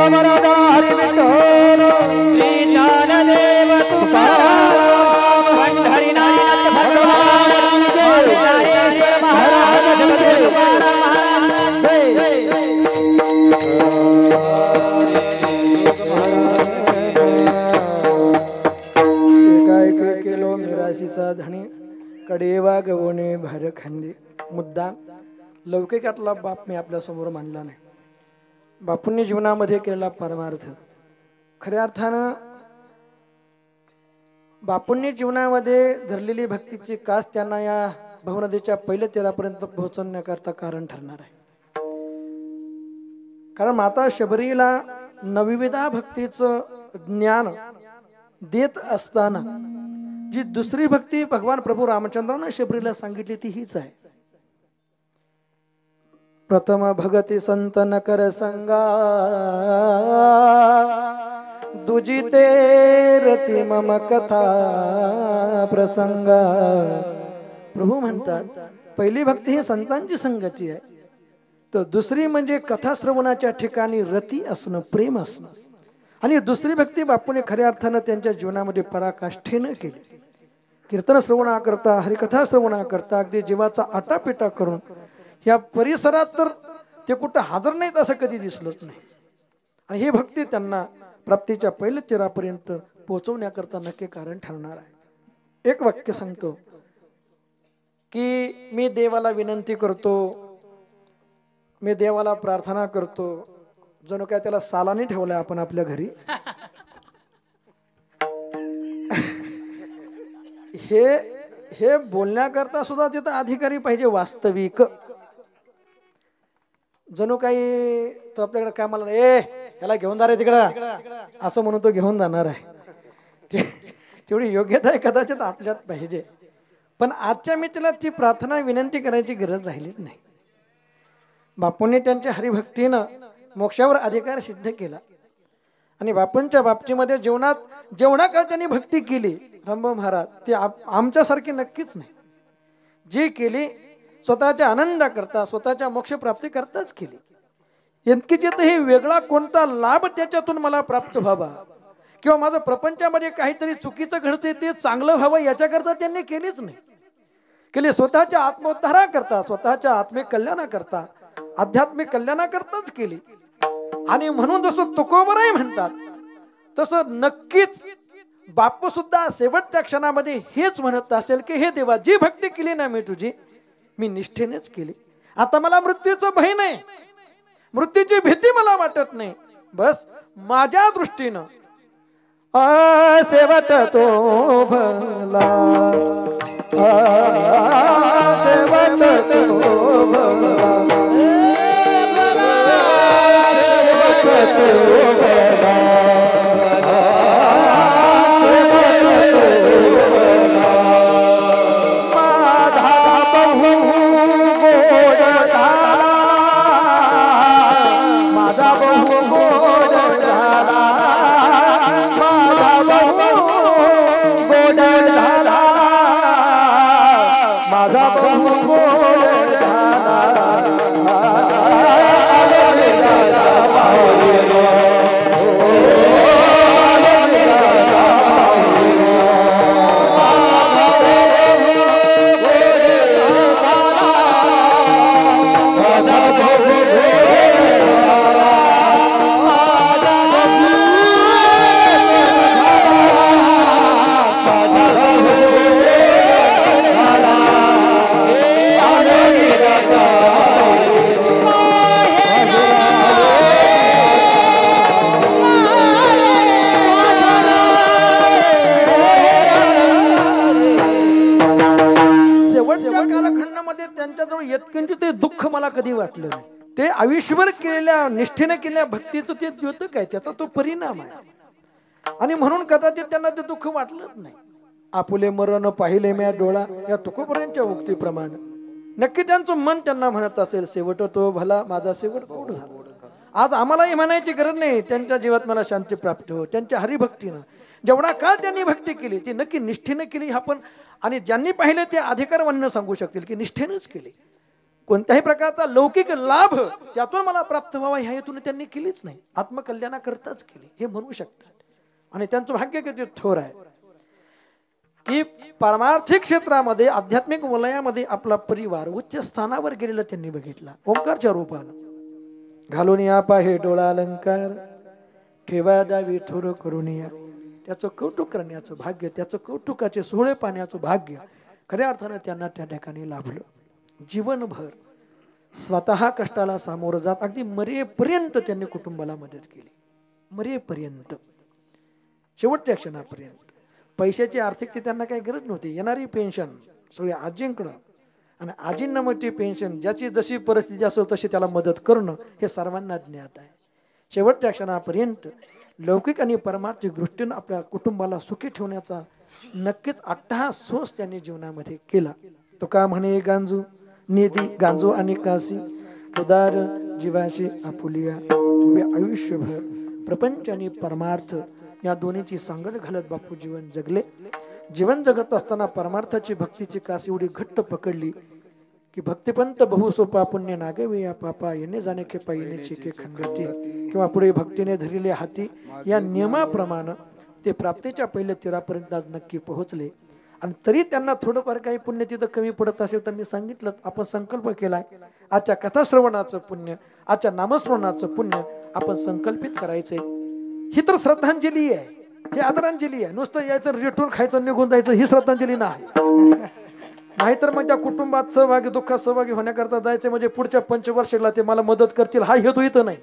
समर्थ हरी विठ्ठल श्री ज्ञानदेव तुकाराम पंढरीनाथ भगवान ज्ञानेश्वर महाराज जगद्गुरु तुकाराम काय केलो मिराशीचा धणी कडेवा गवणे भार खांदे. मुद्दा लौकिकातला बाप मी आपल्या समोर मांडला नाही. बापूंनी जीवनामध्ये केलेला परमार्थ खऱ्या अर्थानं बापूंनी जीवनामध्ये धरलेली भक्तीची कास त्यांना या भवनदीच्या पहिल्या तेरापर्यंत पोहोचवण्याकरता कारण ठरणार आहे. कारण माता शबरीला नवविधा भक्तीचं ज्ञान देत असताना जी दुसरी भक्ती भगवान प्रभू रामचंद्रानं शबरीला सांगितली ती हीच आहे. प्रथम भगती संतन कर संगा दुजी ते रती मम कथा प्रसंग. प्रभू म्हणतात पहिली भक्ती ही संतांची संगती आहे, तर दुसरी म्हणजे कथा श्रवणाच्या ठिकाणी रती असणं, प्रेम असणं. आणि दुसरी भक्ती बापूने खऱ्या अर्थानं त्यांच्या जीवनामध्ये पराकाष्ठेनं केली. कीर्तन श्रवणाकरता, हरिकथा श्रवणाकरता अगदी जीवाचा आटापिटा करून या परिसरात तर ते कुठं हजर नाहीत असं कधी दिसलंच नाही. आणि ही भक्ती त्यांना प्राप्तीच्या पहिल्या चिरापर्यंत पोहोचवण्याकरता नक्की कारण ठरणार आहे. एक वाक्य सांगतो की मी देवाला विनंती करतो, मी देवाला प्रार्थना करतो, जणू काय त्याला सालानी ठेवलाय आपण आपल्या घरी. हे बोलण्याकरता सुद्धा तिथं अधिकारी पाहिजे वास्तविक. जणू काही तो आपल्याकडे काय मला याला घेऊन जा रे तिकडं असं म्हणून तो घेऊन जाणार आहे. तेवढी योग्यता आहे कदाचित आपल्यात पाहिजे. पण आजच्या मित्राला ती प्रार्थना विनंती करायची गरज राहिलीच नाही. बापूंनी त्यांच्या हरिभक्तीनं मोक्षावर अधिकार सिद्ध केला. आणि बापूंच्या बाबतीमध्ये जीवनात जेवढा काळ त्यांनी भक्ती केली रंभ महाराज ती आमच्यासारखी नक्कीच नाही. जी केली स्वतःच्या आनंदाकरता, स्वतःच्या मोक्ष प्राप्ती करताच केली. इतकी जे हे वेगळा कोणता लाभ त्याच्यातून मला प्राप्त व्हावा किंवा माझं प्रपंचामध्ये काहीतरी चुकीचं घडते ते चांगलं व्हावं याच्याकरता त्यांनी केलीच नाही. केली स्वतःच्या आत्मोद्धाराकरता, स्वतःच्या आत्मिक कल्याणाकरता, आध्यात्मिक कल्याणाकरताच केली. आणि म्हणून जसं तुकोबराय म्हणतात तसं नक्कीच बापू सुद्धा शेवटच्या क्षणामध्ये हेच म्हणत असेल की हे देवा, जी भक्ती केली ना मी तुझी, मी निष्ठेनेच केली. आता मला मृत्यूचं भय नाही, मृत्यूची भीती मला वाटत नाही. बस माझ्या दृष्टीनं शेवट तो भला, शेवट तो भला, ते दुःख मला कधी वाटलं नाही. ते आयुष्यभर केलेल्या निष्ठेने केलेल्या भक्तीचं ते द्योतक आहे, त्याचा तो परिणाम आहे. आणि म्हणून कदाचित त्यांना ते दुःख वाटलंच नाही. आपुले मरण पाहिले म्या डोळा या तुकोबरायांच्या उक्तीप्रमाणे नक्की त्यांचं मन त्यांना म्हणत असेल शेवट तो भला, माझा शेवट गोड झाला. आज आम्हालाही म्हणायची गरज नाही त्यांच्या जीवात मला शांती प्राप्त हो. त्यांच्या हरिभक्तीनं जेवढा काळ त्यांनी भक्ती केली ती नक्की निष्ठेने केली आपण. आणि ज्यांनी पाहिले ते अधिकारवान सांगू शकतील की निष्ठेनेच केली. कोणत्याही प्रकारचा लौकिक लाभ त्यातून मला प्राप्त व्हावा ह्या हेतून त्यांनी केलीच नाही, आत्मकल्याणाकरताच केली हे म्हणू शकतात. आणि त्यांचं भाग्य किती थोर आहे की पारमार्थिक क्षेत्रामध्ये आध्यात्मिक वलयामध्ये आपला परिवार उच्च स्थानावर गेलेला त्यांनी बघितला. ओंकारच्या रूपानं घालून या पाहे डोळा अलंकार, ठेवा दावी थोर करून या. त्याचं कौतुक करण्याचं भाग्य, त्याचं कौतुकाचे सोहळे पाहण्याचं भाग्य खऱ्या अर्थानं त्यांना त्या ठिकाणी लाभलं. जीवनभर स्वतः कष्टाला सामोरं जात अगदी मरेपर्यंत त्यांनी कुटुंबाला मदत केली. मरेपर्यंत, शेवटच्या क्षणापर्यंत. पैशाची आर्थिकची त्यांना काही गरज नव्हती. येणारी पेन्शन सगळी आजींकडं, आणि आजींना मग ती पेन्शन ज्याची जशी परिस्थिती असेल तशी त्याला मदत करणं हे सर्वांना ज्ञात आहे. शेवटच्या क्षणापर्यंत लौकिक आणि परमार्थिक दृष्टीनं आपल्या कुटुंबाला सुखी ठेवण्याचा नक्कीच अट्टहास त्यांनी जीवनामध्ये केला. तो का म्हणे गांजू निधी गांजू आणि काशी, उदार जीवाशी आपुलिया. उभे आयुष्यभर प्रपंच आणि परमार्थ या दोन्हीची सांगड घालत बापू जीवन जगले. जीवन जगत असताना परमार्थाची भक्तीची कास एवढी घट्ट पकडली की भक्तिपंत बहुसोपा पुण्य नागवे या पापा येणे जाणे के पायीने चिके खंडते. किंवा पुढे भक्तीने धरलेले हाती या नियमाप्रमाणे ते प्राप्तीच्या पहिल्या तीरापर्यंत आज नक्की पोहोचले. आणि तरी त्यांना थोडंफार काही पुण्य तिथं कमी पडत असेल तर मी सांगितलं, आपण संकल्प केलाय आजच्या कथाश्रवणाचं पुण्य, आजच्या नामस्मरणाचं पुण्य आपण संकल्पित करायचंय. ही तर श्रद्धांजली आहे, ही आदरांजली आहे. नुसतं यायचं रेटून खायचं निघून जायचं ही श्रद्धांजली नाही. नाहीतर मग त्या कुटुंबात सहभागी, दुःखात सहभागी होण्याकरता जायचं म्हणजे पुढच्या पंचवर्षाला ते मला मदत करतील हा हेतू इथं नाही.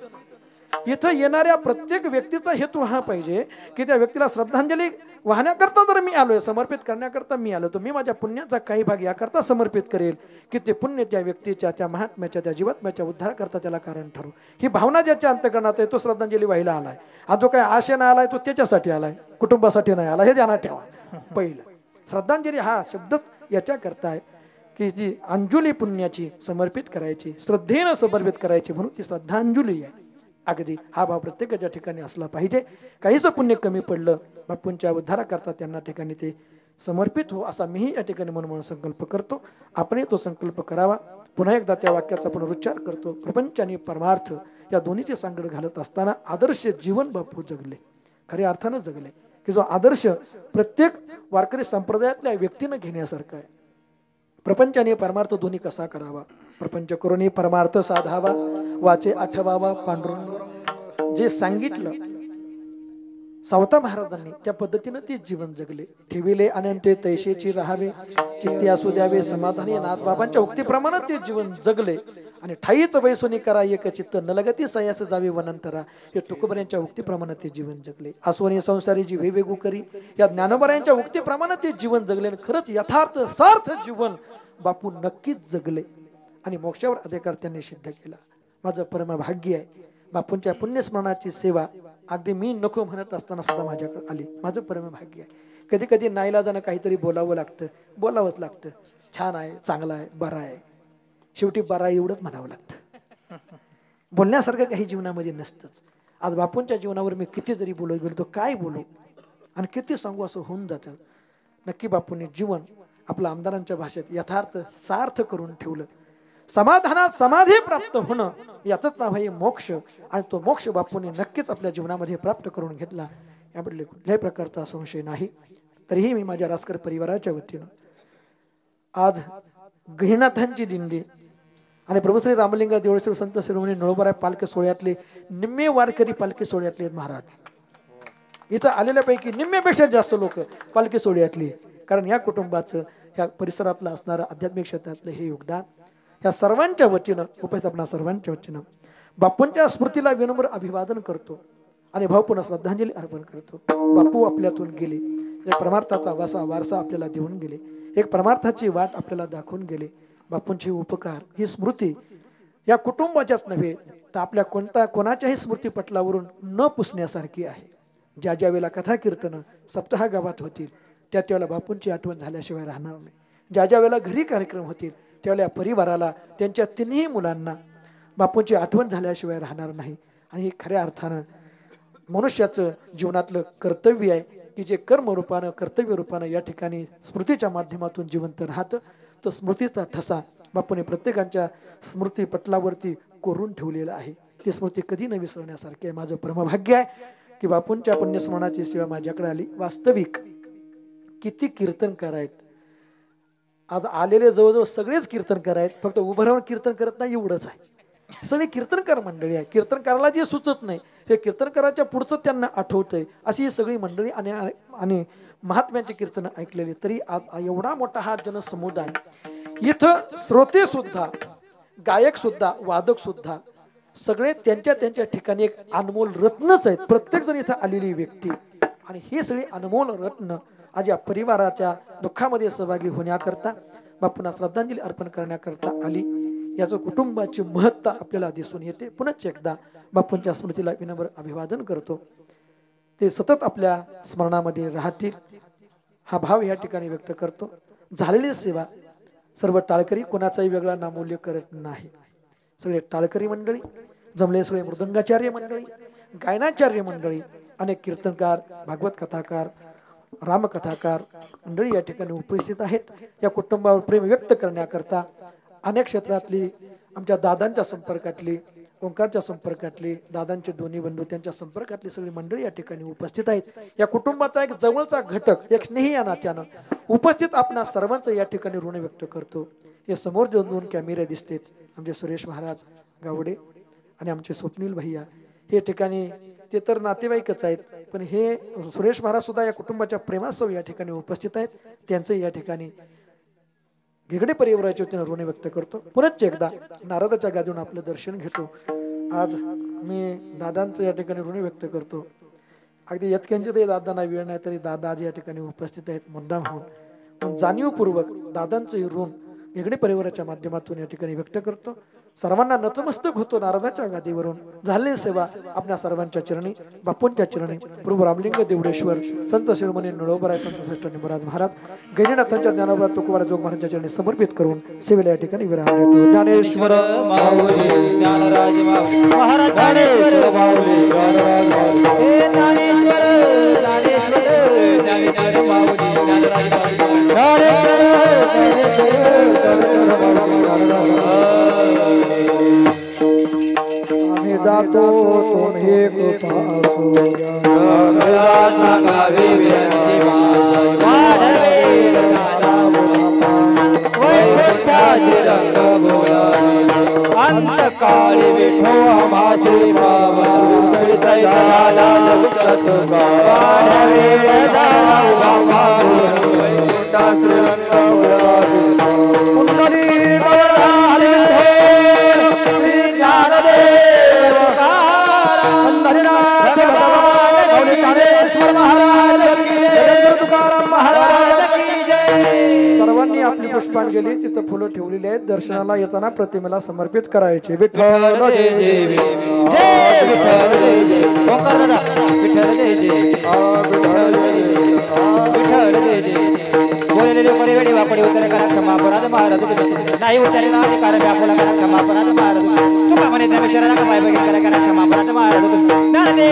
इथं येणाऱ्या प्रत्येक व्यक्तीचा हेतू हा पाहिजे की त्या व्यक्तीला श्रद्धांजली वाहण्याकरता जर मी आलोय, समर्पित करण्याकरता मी आलो, तर मी माझ्या पुण्याचा काही भाग याकरता समर्पित करेल की ते पुण्य त्या व्यक्तीच्या, त्या महात्म्याच्या, त्या जीवात्म्याच्या उद्धार करता त्याला कारण ठरू. ही भावना ज्याच्या अंतकरणात आहे तो श्रद्धांजली व्हायला आलाय. हा जो काही आशेनं आलाय तो त्याच्यासाठी आलाय, कुटुंबासाठी नाही आला, हे ध्यानात ठेवा. पहिलं श्रद्धांजली हा शब्दच याच्या करता आहे की जी अंजुली पुण्याची समर्पित करायची, श्रद्धेनं समर्पित करायची, म्हणून ती श्रद्धांजली आहे. अगदी हा भाव प्रत्येकाच्या ठिकाणी असला पाहिजे. काहीच पुण्य कमी पडलं बापूंच्या उद्धाराकरता त्यांना ठिकाणी ते समर्पित हो असा मीही या ठिकाणी म्हणून संकल्प करतो. आपणही तो संकल्प करावा. पुन्हा एकदा त्या वाक्याचा आपण उच्चार करतो. प्रपंच आणि परमार्थ या दोन्हीची सांगड घालत असताना आदर्श जीवन बापू जगले, खऱ्या अर्थानं जगले की जो आदर्श प्रत्येक वारकरी संप्रदायातल्या व्यक्तीनं घेण्यासारखा आहे. प्रपंच आणि परमार्थ दोन्ही कसा करावा, प्रपंच करून परमार्थ साधावा, वाचे आठवावा पांडुरंग, जे सांगितलं सावता महाराजांनी त्या पद्धतीनं ते जीवन जगले. ठेविले अनंते तैशेची राहावे, चित्ती असू द्यावे समाधानी, नाथबाबांच्या उक्तीप्रमाणे ते जीवन जगले. आणि ठाईच वैसोनी करा एक चित्त नलगती सयास जावे वनंतरा, हे तुकोबऱ्यांच्या उक्तीप्रमाणे ते जीवन जगले. आसवनी संसारी जी वेगवेगू करी या ज्ञानोबऱ्यांच्या उक्तीप्रमाणे ते जीवन जगले. आणि खरंच यथार्थ सार्थ जीवन बापू नक्कीच जगले आणि मोक्षावर अधिकार त्यांनी सिद्ध केला. माझं परम भाग्य आहे. बापूंच्या पुण्यस्मरणाची सेवा अगदी मी नको म्हणत असताना सुद्धा माझ्याकडे आली. माझं परम भाग्य आहे. कधी कधी नाईलाजानं काहीतरी बोलावं लागतं, बोलावंच लागतं. छान आहे, चांगला आहे, बरा आहे, शेवटी बरा एवढंच म्हणावं लागतं. बोलण्यासारखं काही जीवनामध्ये नसतंच. आज बापूंच्या जीवनावर मी किती जरी बोलत गेलो तो काय बोलू आणि किती सांगू असं होऊन जातं. नक्की बापूंनी जीवन आपलं आमदारांच्या भाषेत यथार्थ सार्थ करून ठेवलं. समाधानात समाधी प्राप्त होणं याचंच नाव आहे मोक्ष. आणि तो मोक्ष बापूंनी नक्कीच आपल्या जीवनामध्ये प्राप्त करून घेतला, याबद्दल कुठल्याही प्रकारचा संशय नाही. तरीही मी माझ्या रासकर परिवाराच्या वतीनं आज गहिनाथांची दिंडी आणि प्रभुश्री रामलिंग देवळेश्वर संत शिरोमणी नळोबाराय पालखी सोहळ्यातले निम्मे वारकरी पालखी सोहळ्यातले महाराज. इथं आलेल्यापैकी निम्म्यापेक्षा जास्त लोक पालखी सोहळ्यातली. कारण या कुटुंबाचं, ह्या परिसरातलं असणारं आध्यात्मिक क्षेत्रातलं हे योगदान ह्या सर्वांच्या वतीनं, उपस्थित आपणा सर्वांच्या वतीनं बापूंच्या स्मृतीला विनम्र अभिवादन करतो आणि भावपूर्ण श्रद्धांजली अर्पण करतो. बापू आपल्यातून गेले, एक परमार्थाचा वारसा आपल्याला देऊन गेले, एक परमार्थाची वाट आपल्याला दाखवून गेले. बापूंचे उपकार ही स्मृती या कुटुंबाच्याच नव्हे तर आपल्या कोणाच्याही स्मृतीपटलावरून न पुसण्यासारखी आहे. ज्या ज्या वेळेला कथा कीर्तन सप्ताह गावात होतील त्या त्यावेळेला बापूंची आठवण झाल्याशिवाय राहणार नाही. ज्या ज्या वेळेला घरी कार्यक्रम होतील त्यावेळेला परिवाराला, त्यांच्या तिन्ही मुलांना बापूंची आठवण झाल्याशिवाय राहणार नाही. आणि हे खऱ्या अर्थानं मनुष्याचं जीवनातलं कर्तव्य आहे की जे कर्मरूपानं, कर्तव्य रूपानं या ठिकाणी स्मृतीच्या माध्यमातून जिवंत राहतं. फक्त स्मृतीचा ठसा बापूने प्रत्येकाच्या स्मृती पटलावरती कोरून ठेवलेला आहे. ती स्मृती कधी न विसरण्यासारखी आहे. माझं परमभाग्य आहे की बापूंच्या पुण्यस्मरणाची सेवा माझ्याकडे आली. वास्तविक किती कीर्तनकार आहेत आज आलेले, जवळजवळ सगळेच कीर्तनकार आहेत. फक्त उभं राहून कीर्तन करत नाही एवढंच आहे. सगळी कीर्तनकार मंडळी आहे. कीर्तनकाराला जे सुचत नाही हे कीर्तनकाराच्या पुढचं त्यांना आठवतंय अशी ही सगळी मंडळी आणि महात्म्यांची कीर्तन ऐकलेली. तरी आज एवढा मोठा हा जनसमुदाय, इथं श्रोते सुद्धा, गायक सुद्धा, वादक सुद्धा सगळे त्यांच्या त्यांच्या ठिकाणी एक अनमोल रत्नच आहेत. प्रत्येक जण इथं आलेली व्यक्ती आणि हे सगळी अनमोल रत्न आज या परिवाराच्या दुःखामध्ये सहभागी होण्याकरता, बापूंना श्रद्धांजली अर्पण करण्याकरता आली. याचं कुटुंबाची महत्ता आपल्याला दिसून येते. पुनश्च एकदा बापूंच्या स्मृतीला विनम्र अभिवादन करतो. ते सतत आपल्या स्मरणामध्ये राहतील हा भाव या ठिकाणी व्यक्त करतो. झालेली सेवा सर्व टाळकरी, कोणाचाही वेगळा नामोल्य करत नाही. सगळे टाळकरी मंडळी जमले, सगळे मृदंगाचार्य मंडळी, गायनाचार्य मंडळी, अनेक कीर्तनकार, भागवत कथाकार, रामकथाकार मंडळी या ठिकाणी उपस्थित आहेत. या कुटुंबावर प्रेम व्यक्त करण्याकरता अनेक क्षेत्रातली, आमच्या दादांच्या संपर्कातली, ओंकारच्या संपर्कातली, दादांचे दोन्ही बंधू त्यांच्या संपर्कातली सगळी मंडळी या ठिकाणी उपस्थित आहेत. या कुटुंबाचा एक जवळचा घटक, एक स्नेही या नात्यानं उपस्थित आपणा सर्वांचं या ठिकाणी ऋण व्यक्त करतो. हे समोर जे दोन कॅमेरे दिसतेत, आमचे सुरेश महाराज गावडे आणि आमचे स्वप्नील भैया, हे ठिकाणी ते तर नातेवाईकच आहेत, पण हे सुरेश महाराज सुद्धा या कुटुंबाच्या प्रेमासह या ठिकाणी उपस्थित आहेत. त्यांचं या ठिकाणी वेगळे परिवाराच्या वतीने ऋण व्यक्त करतो. पुनश्च एकदा नारदाच्या गादीवरून आपलं दर्शन घेतो. आज मी दादांचं या ठिकाणी ऋण व्यक्त करतो. अगदी यत्किंचित तरी दादांना वेळ नाही तरी दादा आज या ठिकाणी उपस्थित आहेत. मुद्दाम होऊन जाणीवपूर्वक दादांचं ऋण वेगळे परिवाराच्या माध्यमातून या ठिकाणी व्यक्त करतो. सर्वांना नतमस्तक होतो नारदाच्या गादीवरून. झालेली सेवा आपल्या सर्वांच्या चरणी, बापूंच्या चरणी, प्रभू रामलिंग देवडेश्वर, संत शिरोमणी नळोबराय, संत श्रेष्ठ निमराज महाराज, गैनीनाथांच्या ज्ञानोबा तुकोबाराय जोग महाराजांच्या चरणी समर्पित करून सेवेला या ठिकाणी विराम देतो. ज्ञानेश्वर माऊली ज्ञानराज महाराज, ज्ञानेश्वर माऊली ज्ञानराज माऊली, हे ज्ञानेश्वर ज्ञानेश्वर ज्ञानेश्वर माऊली ज्ञानराज आम्ही जातो तुम्ही कृपा असो सांगावी विनंती वाढवे वैकुंठाची रंग बोलावी, अंतकाळी विठो आमाशी वाढवे सर्वांनी आपली पुष्पांजली तिथं फुलं ठेवलेली आहेत. दर्शनाला येताना प्रतिमेला समर्पित करायचे. विठ्ठल जय जय जय विठ्ठल जय जय ओंकार दादा, विठ्ठल जय जय विठ्ठल जय जय बोललेले परिवेडी वापडी उत्तर करा क्षमा अपराध महाराज नाही उच्चारले ना कारण व्यापुला करा क्षमा अपराध महाराज तुका म्हणे त्या विचाराला का पाय बघितला करा क्षमा अपराध महाराज ज्ञानदेव